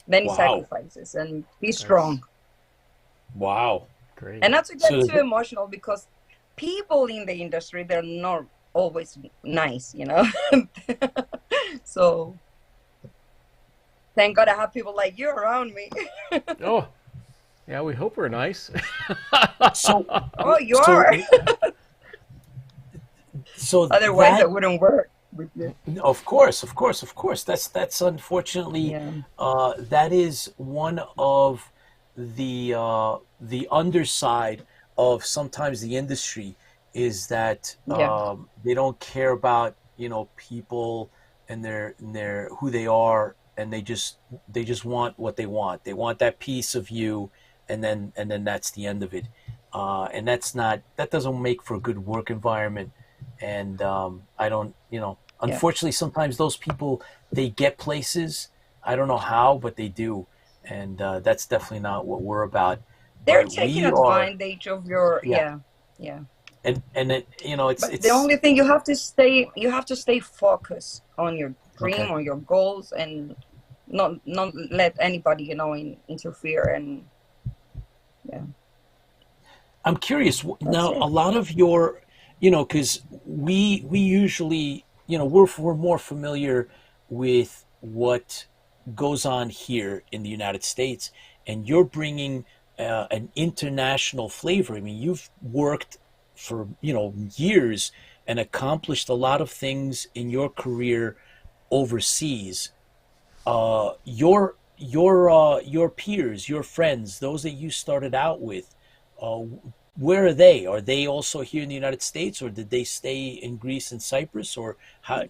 Many Wow. sacrifices and be strong. Wow. Great. And not to get So- too emotional, because people in the industry, they're not always nice. So thank God I have people like you around me. Oh, yeah, we hope we're nice. So, Oh, you so- are. so Otherwise, that- it wouldn't work with you. Of course. That's unfortunately Yeah. that is one of the underside of sometimes the industry, is that Yeah. they don't care about people and their who they are, and they just want what they want. They want that piece of you, and then that's the end of it. And that doesn't make for a good work environment. And I don't, unfortunately, sometimes those people, they get places. I don't know how, but they do. And that's definitely not what we're about. They're But taking we are, advantage of your Yeah. yeah. and it, it's But the only thing, you have to stay focused on your dream, Okay. on your goals, and not let anybody interfere. And I'm curious now. it. A lot of your, because we usually, we're more familiar with what goes on here in the United States, and you're bringing an international flavor. I mean, you've worked for years and accomplished a lot of things in your career overseas. Your peers, your friends, those that you started out with, uh, where are they? Are they also here in the United States, or did they stay in Greece and Cyprus, or how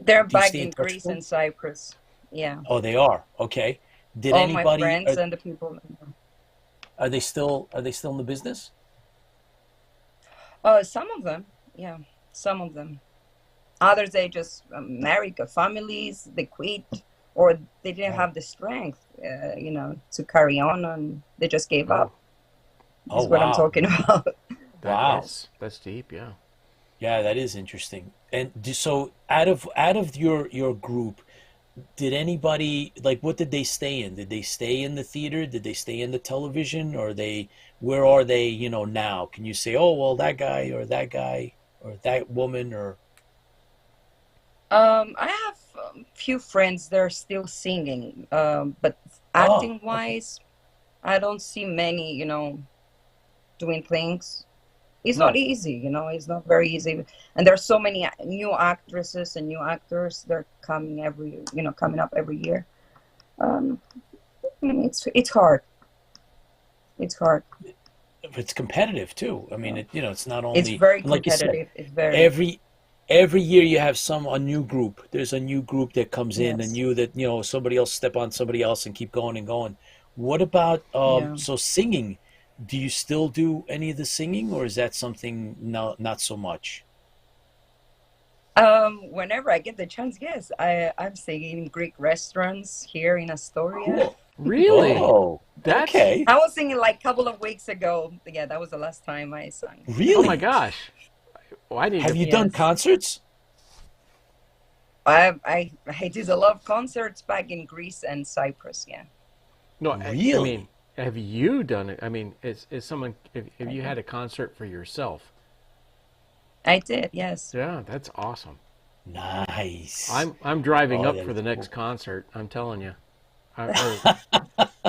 They're do you back stay in in touch with Greece them? and Cyprus. Yeah. Oh, they are. Okay. Did All my anybody friends and the people. are they still in the business? Some of them, yeah, some of them. Others, they just married, got families, they quit, or they didn't Oh, have the strength, to carry on, and they just gave Oh, up. oh Is what I'm wow. talking about. Wow. that's deep. Yeah. Yeah, that is interesting. And so out of your group, did anybody, like, what did they stay in? Did they stay in the theater? Did they stay in the television? Or they where are they, now? Can you say, "Oh, well, that guy or that woman," or I have few friends that are still singing, but oh, acting okay. wise, I don't see many, doing things. It's not No. easy, it's not very easy. And there's so many new actresses and new actors. They're coming up every year. Um, I mean, it's hard. It's hard. It's competitive too. I mean, it's not It's only, very and like you said, competitive. It's very, every every year you have a new group. There's a new group that comes in, and yes, somebody else step on somebody else and keep going and going. What about yeah. so singing? Do you still do any of the singing, or is that something not so much? Whenever I get the chance, yes, I'm singing in Greek restaurants here in Astoria. Cool. Really? Oh, That's okay. I was singing like a couple of weeks ago. Yeah, that was the last time I sang. oh my Really? gosh. Well, I need Have to. you done Yes. concerts? I did a lot of concerts back in Greece and Cyprus. Yeah, No, I mean, Really? have you done it? I mean, is someone if you had a concert for yourself? I did. Yes. Yeah, that's awesome. Nice. I'm driving Oh, up that for is the next cool. concert. I'm telling you. Or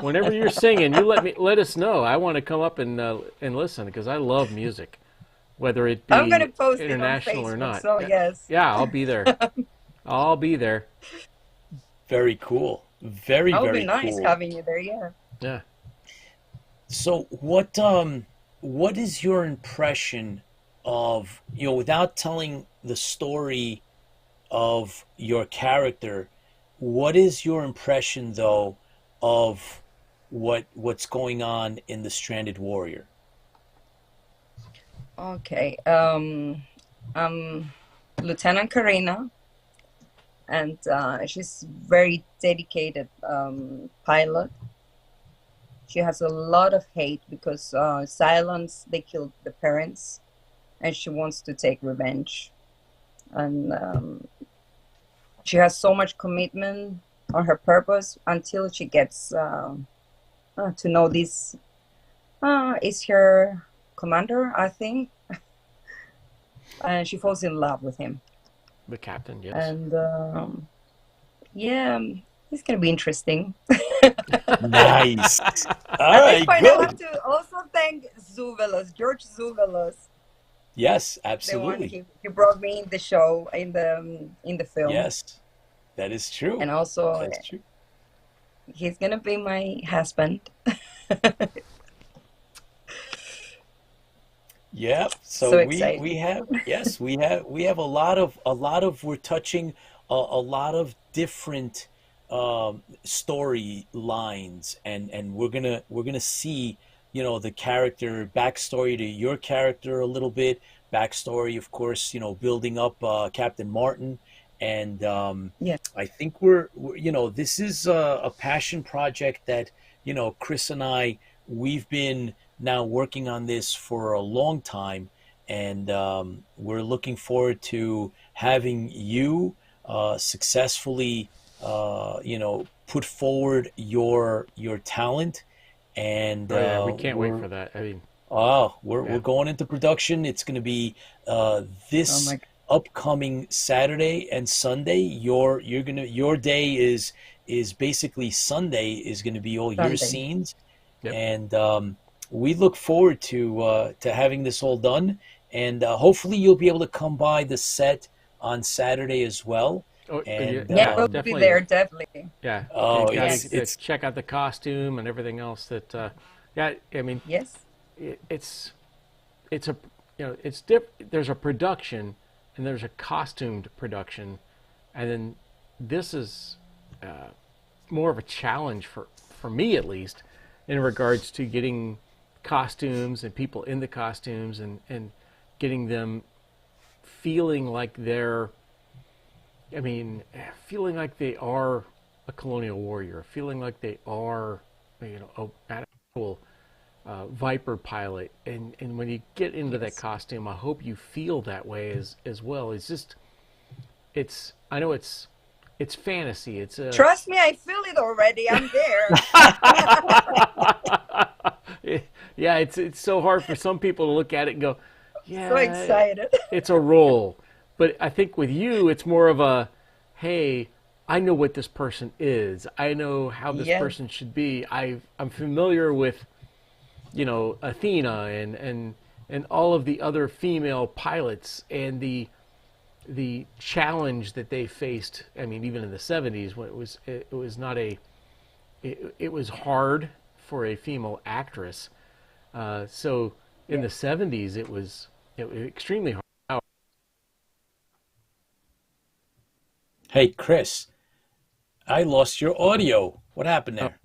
whenever you're singing, you let us know. I want to come up and listen because I love music, whether it I'm gonna be post it on international or Facebook. not. So yes, Yeah, I'll be there. I'll be there. Very cool. Very, that would be very nice cool. having you there. Yeah. Yeah. So what is your impression of, without telling the story of your character, what is your impression though of what's going on in the Stranded Warrior? Okay. I'm Lieutenant Karina, and she's very dedicated pilot. She has a lot of hate because Silence they killed the parents, and she wants to take revenge. And she has so much commitment on her purpose until she gets to know this is her commander, I think, and she falls in love with him. The captain, yes. And yeah, it's gonna be interesting. Nice. All At this right, point, I have good. to also thank Zuvelos, George Zuvelos, Yes, the one absolutely. he brought me in the show in the film, Yes, that is true. and also That's true. he's gonna be my husband. Yeah, so So we exciting. have, yes, we have a lot of we're touching a lot of different story lines, and we're gonna see, the character backstory to your character a little bit, backstory, of course, building up Captain Martin, and Yeah. I think this is a passion project that, Chris and I, we've been now working on this for a long time, and we're looking forward to having you successfully, put forward your talent, and Oh yeah, we can't wait we're for that. I mean, we're yeah. going into production. It's going to be Oh this my. upcoming Saturday and Sunday. Your day is basically Sunday is going to be all your Sunday. scenes, Yep. and we look forward to having this all done, and hopefully you'll be able to come by the set on Saturday as well. Oh, And Yeah, we'll be definitely. there, definitely. Yeah, oh, got Yes. to check out the costume and everything else. That, yeah, I mean, Yes. it's a there's a production and there's a costumed production, and then this is more of a challenge for me at least in regards to getting costumes and people in the costumes and getting them feeling like they're feeling like they are a colonial warrior, feeling like they are an actual Viper pilot, and when you get into that costume, I hope you feel that way as well. I know it's fantasy. It's Trust me, I feel it already. I'm there. yeah, it's so hard for some people to look at it and go, yeah, So excited. it's a role. But I think with you, it's more of a, hey, I know what this person is. I know how this Yes. person should be. I'm familiar with, Athena and all of the other female pilots and the challenge that they faced. I mean, even in the 70s, when it was not it was hard for a female actress. So in the 70s, it was extremely hard. hey, Chris, I lost your audio. What happened there?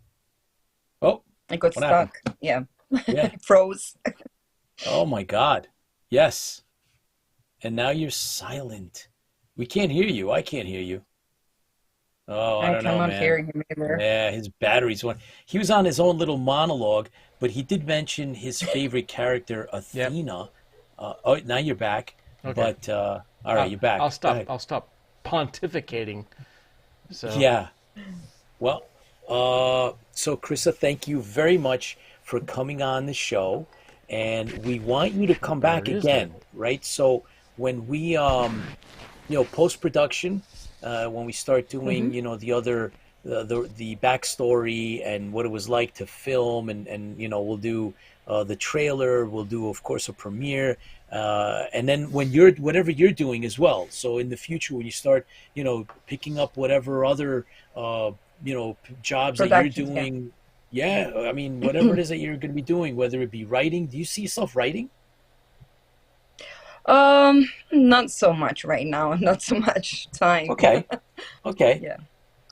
Oh, I got what happened? stuck. Yeah. Yeah. It froze. Oh my God. Yes. And now you're silent. We can't hear you. I can't hear you. Oh, I I don't know, cannot man. hear him either. Yeah, his battery's one. He was on his own little monologue, but he did mention his favorite character, Athena. Oh, now you're back. Okay. But all right, you're back. I'll Go stop. ahead. I'll stop pontificating. So Yeah. Well, so Chrysa, thank you very much for coming on the show, and we want you to come back There it is again, right? So when we, post production, when we start doing, the other, the backstory and what it was like to film, and we'll do the trailer, we'll do, of course, a premiere, and then when whatever you're doing as well. So in the future, when you start, picking up whatever other, jobs that you're Productions, yeah. doing, yeah, I mean, whatever it is that you're going to be doing, whether it be writing, do you see yourself writing? Not so much right now. Not so much time. Okay, okay. Yeah.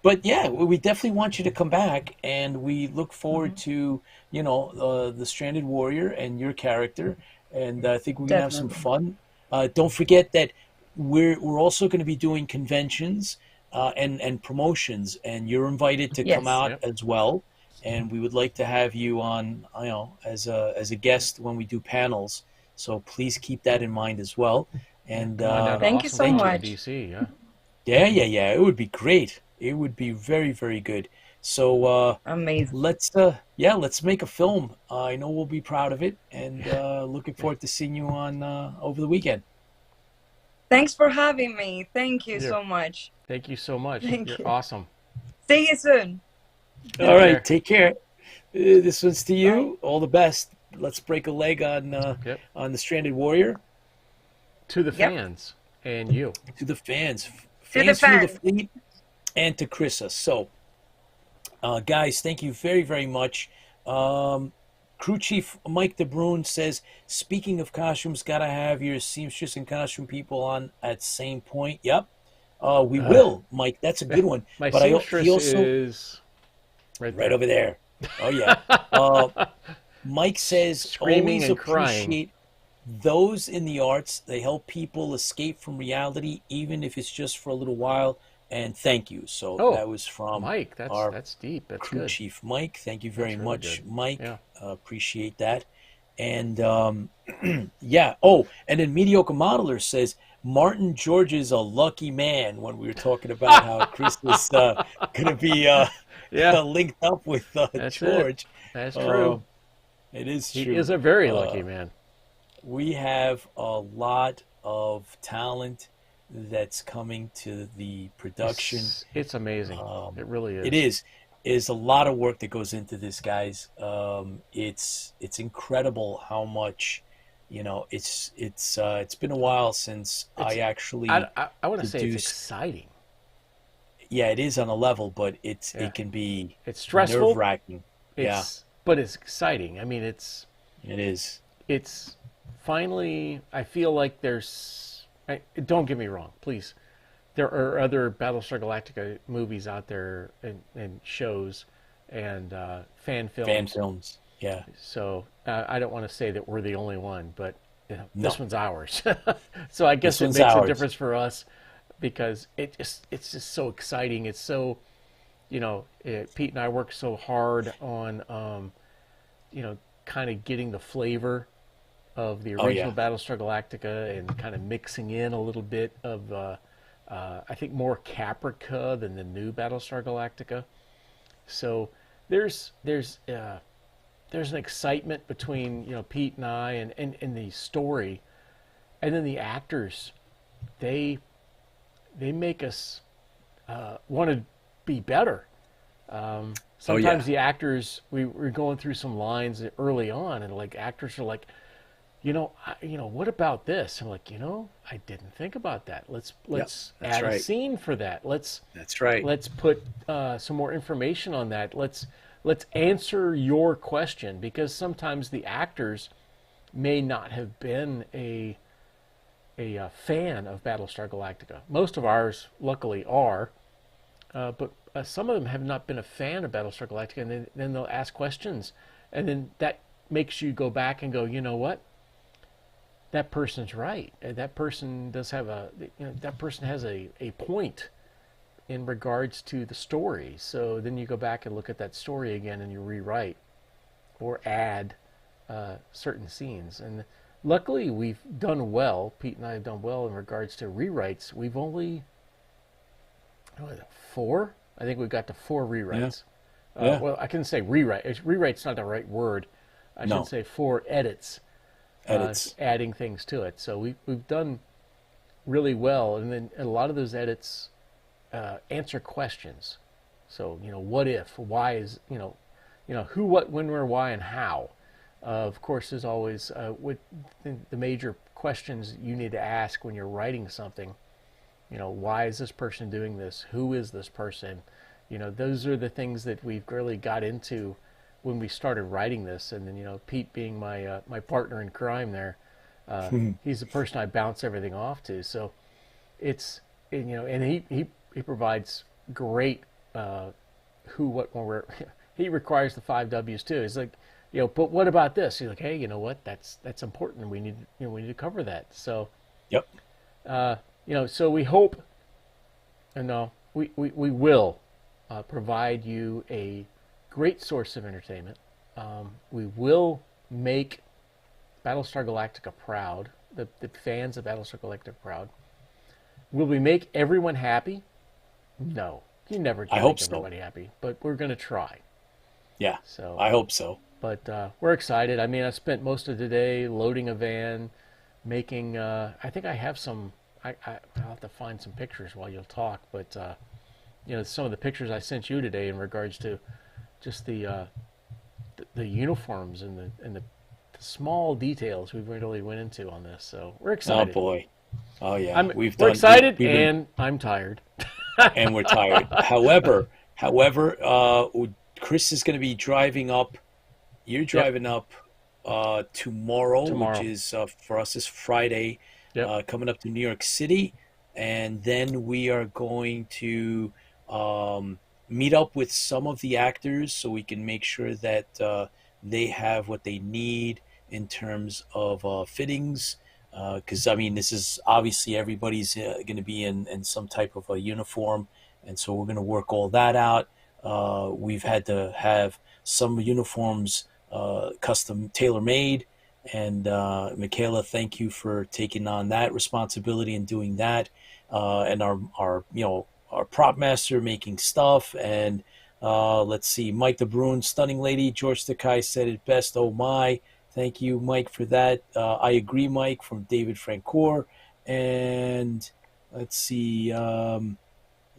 But yeah, we definitely want you to come back, and we look forward to the Stranded Warrior and your character, and I think we're gonna have some Definitely. fun. Don't forget that we're also going to be doing conventions and promotions, and you're invited to come Yes. out Yep. as well. And we would like to have you on, as a guest when we do panels. So please keep that in mind as well. And come on down to Thank you Awesome so thank you. much. DC. Yeah. Yeah. It would be great. It would be very, very good. So Amazing. let's make a film. I know we'll be proud of it, and looking forward to seeing you on over the weekend. Thanks for having me. Thank you Yeah. so much. Thank you so much. Thank You're you. awesome. See you soon. All right, care. take care. This one's to you. All the best. Let's break a leg on Yep. on the Stranded Warrior. To the Yep. fans and you. To the fans, To the fans through the fans. fleet, and to Chrysa. So, guys, thank you very, very much. Crew Chief Mike DeBrune says, speaking of costumes, gotta have your seamstress and costume people on at same point. Yep, we will, Mike. That's a good one. My But seamstress he also is right right there. over there. Oh yeah. Mike says, Screaming always and crying. appreciate those in the arts. They help people escape from reality, even if it's just for a little while. And thank you. So Oh, that was from Mike, our that's deep. That's Crew good. Chief Mike. Thank you very That's really much, good. Mike. Yeah. Appreciate that. And yeah. Oh, and then Mediocre Modeler says Martin George is a lucky man. When we were talking about how Chris was going to be Yeah, linked up with that's it. George. That's Uh, true. it is He true. is a very lucky man. We have a lot of talent that's coming to the production. It's amazing. It really is. It is. is a lot of work that goes into this, guys. It's incredible how much, it's been a while since It's I actually I want to say it's deduced. exciting. Yeah, it is on a level, but Yeah. it can be It's nerve stressful. wracking. Yeah, But it's exciting. I mean, it is. it's finally. I feel like don't get me wrong, please. There are other Battlestar Galactica movies out there and shows and fan Fan films. films. Yeah. So I don't want to say that we're the only one, but this No, one's ours. So I this guess it one's makes a ours. difference for us because it's just so exciting. It's so Pete and I work so hard on kind of getting the flavor of the Oh original yeah. Battlestar Galactica and kind of mixing in a little bit of I think more Caprica than the new Battlestar Galactica. So there's there's uh, there's an excitement between Pete and I and the story, and then the actors. They they make us want to be better. Oh yeah. Sometimes the actors we're going through some lines early on, and like actors are like, what about this? I'm like, I didn't think about that. Let's Yep. let's That's add a right. scene for that. That's right. Let's put some more information on that. Let's answer your question because sometimes the actors may not have been a fan of Battlestar Galactica. Most of ours, luckily, are, but some of them have not been a fan of Battlestar Galactica, and then they'll ask questions, and then that makes you go back and go, you know what? That person's right. That person does have that person has a point in regards to the story. So then you go back and look at that story again and you rewrite or add certain scenes. And luckily we've done well. Pete and I have done well in regards to rewrites. We've only what is it, four? I think we got to four Yeah. rewrites. Yeah. Well, I can say rewrite. Rewrite's not the right word. I should No. say four edits, Edits. adding things to it. So we've done really well, and then a lot of those edits answer questions. So what if? Why is who, what, when, where, why, and how. Of course, there's always what the major questions you need to ask when you're writing something. Why is this person doing this? Who is this person? Those are the things that we've really got into when we started writing this. And then, Pete being my partner in crime there, he's the person I bounce everything off to. So it's, and he provides great who, what, when, where. He requires the five W's too. He's like, but what about this? He's like, hey, you know what? That's important. We need, we need to cover that. So, Yep. so we hope, and no, we will provide you a great source of entertainment. We will make Battlestar Galactica proud, the fans of Battlestar Galactica proud. Will we make everyone happy? No, you never I can hope make so. everybody happy, but we're going to try. Yeah. So, I hope so. but we're excited. I mean, I spent most of the day loading a van, making. I think I have some. I'll have to find some pictures while you'll talk. But some of the pictures I sent you today in regards to just the uniforms and the small details we really went into on this. So we're Oh excited. boy. Oh yeah. We're excited, we've been, and I'm tired. and we're tired. However, Chris is going to be driving up. You're driving up tomorrow, which Tomorrow. is for us is Friday, Yep. coming up to New York City, and then we are going to meet up with some of the actors so we can make sure that they have what they need in terms of fittings. Because I mean, this is obviously everybody's going to be in some type of a uniform, and so we're going to work all that out. We've had to have some uniforms custom tailor made, and Michaela, thank you for taking on that responsibility and doing that. And our prop master making stuff, and let's see, Mike the Bruin, stunning lady. George Takai said it best. Oh my. Thank you, Mike, for that. I agree, Mike, from David Francoeur. And let's see.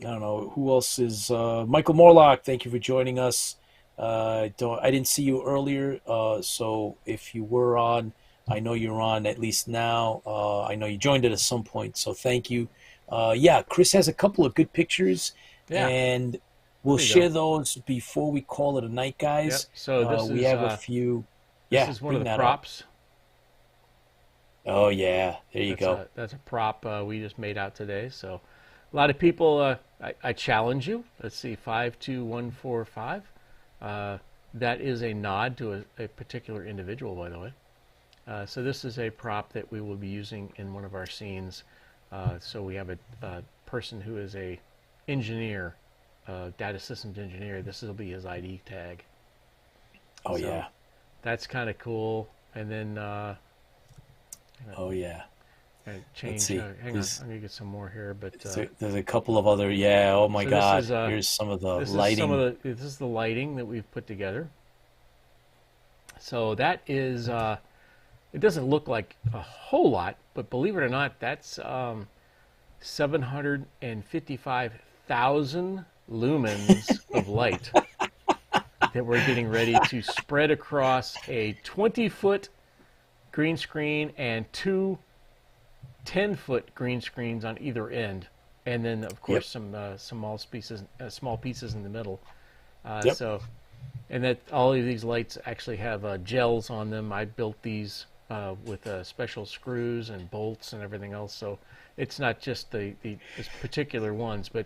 I don't know who else is Michael Morlock. Thank you for joining us. I didn't see you earlier, so if you were on, I know you're on at least now. I know you joined it at some point, so thank you. Yeah, Chris has a couple of good pictures, Yeah. and we'll There you share go. those before we call it a night, Yep. guys. So this We is have a few. this Yeah, is one of bring the that up. props. Oh yeah, there you go. That's a prop we just made out today. So a lot of people, I challenge you. Let's see, 52145. That is a nod to a particular individual, by the way. So this is a prop that we will be using in one of our scenes. So we have a person who is a engineer, data systems engineer. This will be his ID tag. Oh So yeah. that's kind of cool. And then Oh yeah. change. see. Hang on, I'm gonna get some more here. But There's a couple of other. Yeah. Oh my so God. Here's some of the this is lighting. this is the lighting that we've put together. So that is it doesn't look like a whole lot, but believe it or not, that's 755,000 lumens of light that we're getting ready to spread across a 20-foot green screen and two 10-foot green screens on either end, and then of course some small pieces in the middle. Yep. So, and that all of these lights actually have gels on them. I built these with special screws and bolts and everything else. So it's not just the particular ones, but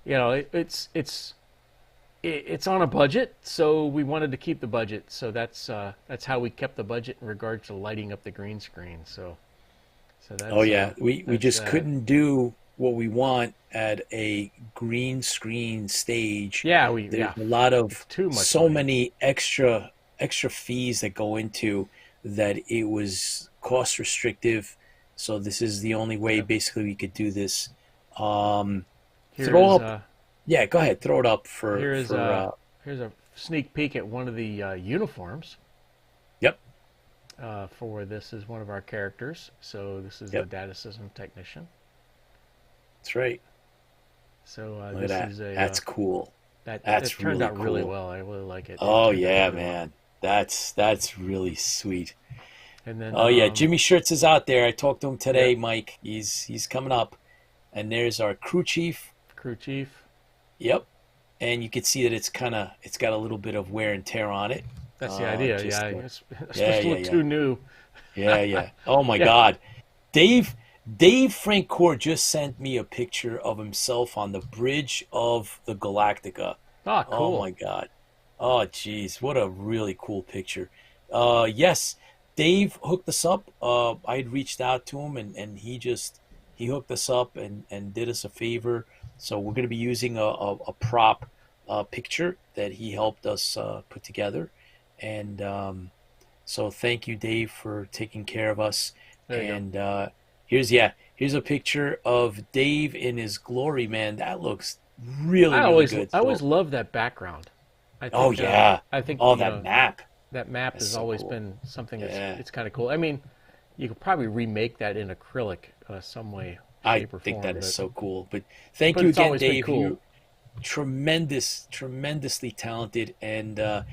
you know it's on a budget, so we wanted to keep the budget. So that's how we kept the budget in regards to lighting up the green screen. So that's Oh yeah. We that's just that. couldn't do what we want at a green screen stage. Yeah, There's a lot it's of too much so money. many extra fees that go into that it was cost restrictive. So this is the only way Yep. basically we could do this. Um, Here throw is up. Yeah, go ahead. Throw it up here is for here's a sneak peek at one of the uniforms. Yep. For this is one of our characters. So this is the Yep. data system technician. That's right. So Look at this that. is a That's cool. that That's turned really out really cool. well. I really like it. It Oh turned out yeah, really well. man. That's really sweet. And then Oh yeah, Jimmy Shirts is out there. I talked to him today, yep, Mike. He's coming up. And there's our crew chief. crew chief. Yep. And you can see that it's got a little bit of wear and tear on it. That's the idea. Just Yeah, yeah, it's supposed yeah, to look yeah. too new. Yeah. Oh my Yeah. God. Dave Francoeur just sent me a picture of himself on the bridge of the Galactica. Ah, Oh cool. my God. Oh geez, what a really cool picture. Yes, Dave hooked us up. I had reached out to him and he hooked us up and did us a favor. So we're gonna be using a prop picture that he helped us put together. And so thank you, Dave, for taking care of us. There you go. And here's a picture of Dave in his glory, man. That looks really, really good. I always So, love that background. oh yeah. I think Oh, that map. that map That's has so always cool. been something Yeah. it's kind of cool. I mean, you could probably remake that in acrylic some way, I shape, or think that form, is so cool. But thank but you it's again, always been Dave. cool. You tremendously talented, and a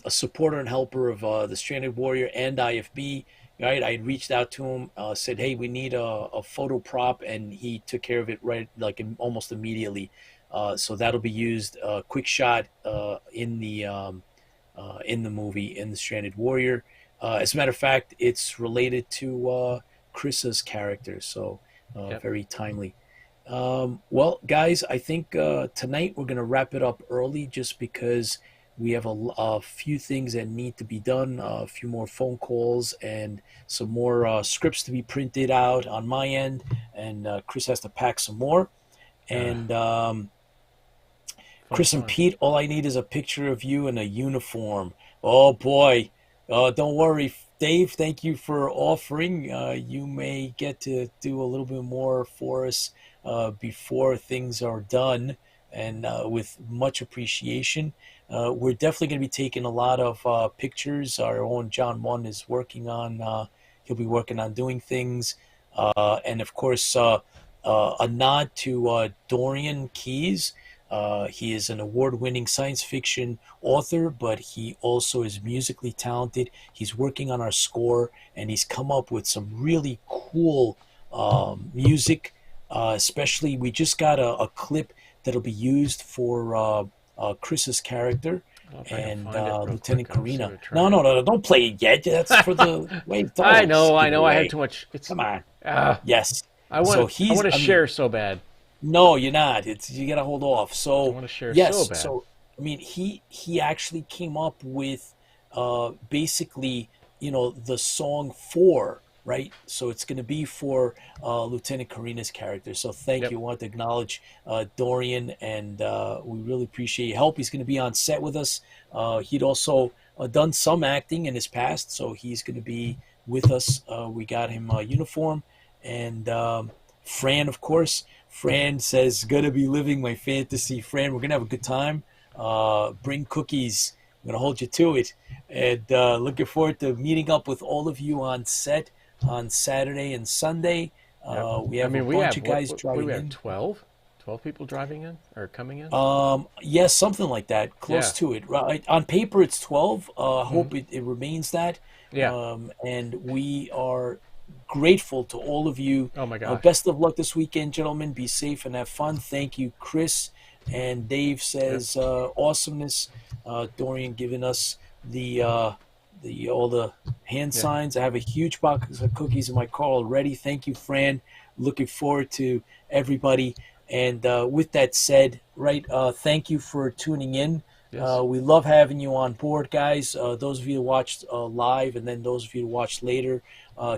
supporter and helper of the Stranded Warrior and IFB. Right, I reached out to him, said, "Hey, we need a photo prop," and he took care of it right, like almost immediately. So that'll be used, quick shot in the movie in the Stranded Warrior. As a matter of fact, it's related to Chrysa's character, so Yep. very timely. Well, guys, I think tonight we're going to wrap it up early just because we have a few things that need to be done, a few more phone calls, and some more scripts to be printed out on my end. And Chris has to pack some more. And Chris and Fun. Pete, all I need is a picture of you in a uniform. Oh boy. Don't worry, Dave. Thank you for offering. You may get to do a little bit more for us before things are done, and with much appreciation. We're definitely going to be taking a lot of pictures. Our own John One is working on. He'll be working on doing things, and of course, a nod to Dorian Keyes. He is an award-winning science fiction author, but he also is musically talented. He's working on our score, and he's come up with some really cool music. Especially, we just got a clip that'll be used for Chris's character Well, if I can and find it real Lieutenant quick, I'll see Karina. what No, try. no, no, don't play it yet. That's for the wait. I Don't know, give it I away. had too much. It's Come on. ah, Yes. I So want he's. to I mean, share so bad. no, you're not. It's you gotta hold off. I So want to share yes. so bad. So I mean, he actually came up with basically the song for right. So it's going to be for Lieutenant Karina's character. So thank Yep. you. I want to acknowledge Dorian, and we really appreciate your help. He's going to be on set with us. He'd also done some acting in his past, so he's going to be with us. We got him a uniform, and Fran, of course. Fran says, "Gonna be living my fantasy." Fran, we're gonna have a good time. Bring cookies. I'm gonna hold you to it, and looking forward to meeting up with all of you on set on Saturday and Sunday. Yep. We have a we bunch have of guys what, driving we have in. 12 people driving in or coming in. Yes, something like that, close Yeah. to it. Right on paper, it's 12. Hope Mhm. it remains that. Yeah. And we are grateful to all of you. Oh my gosh. Best of luck this weekend, gentlemen. Be safe and have fun. Thank you, Chris. And Dave says awesomeness. Dorian giving us the all the hand Yeah. signs. I have a huge box of cookies in my car already. Thank you, Fran. Looking forward to everybody. And with that said, right, thank you for tuning in. Yes. We love having you on board, guys. Those of you who watched live, and then those of you who watched later,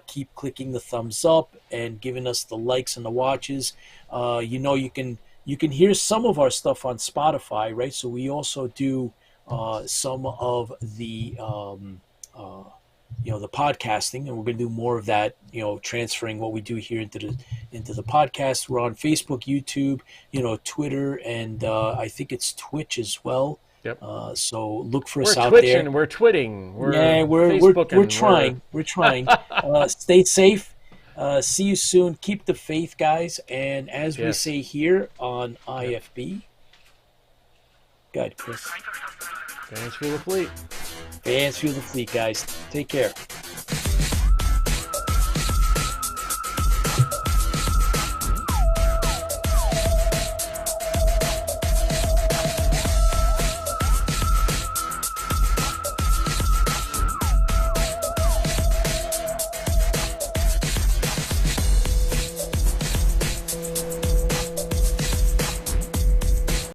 keep clicking the thumbs up and giving us the likes and the watches. You can hear some of our stuff on Spotify, right? So we also do some of the the podcasting, and we're going to do more of that. Transferring what we do here into the podcast. We're on Facebook, YouTube, Twitter, and I think it's Twitch as well. Yep. So look for We're us out twitching, there. we're twitting, we're We're Facebooking, trying. We're trying. Stay safe. See you soon. Keep the faith, guys. And as we Yes. say here on IFB, go ahead, Chris. Fans feel the fleet. Fans feel the fleet, guys. Take care.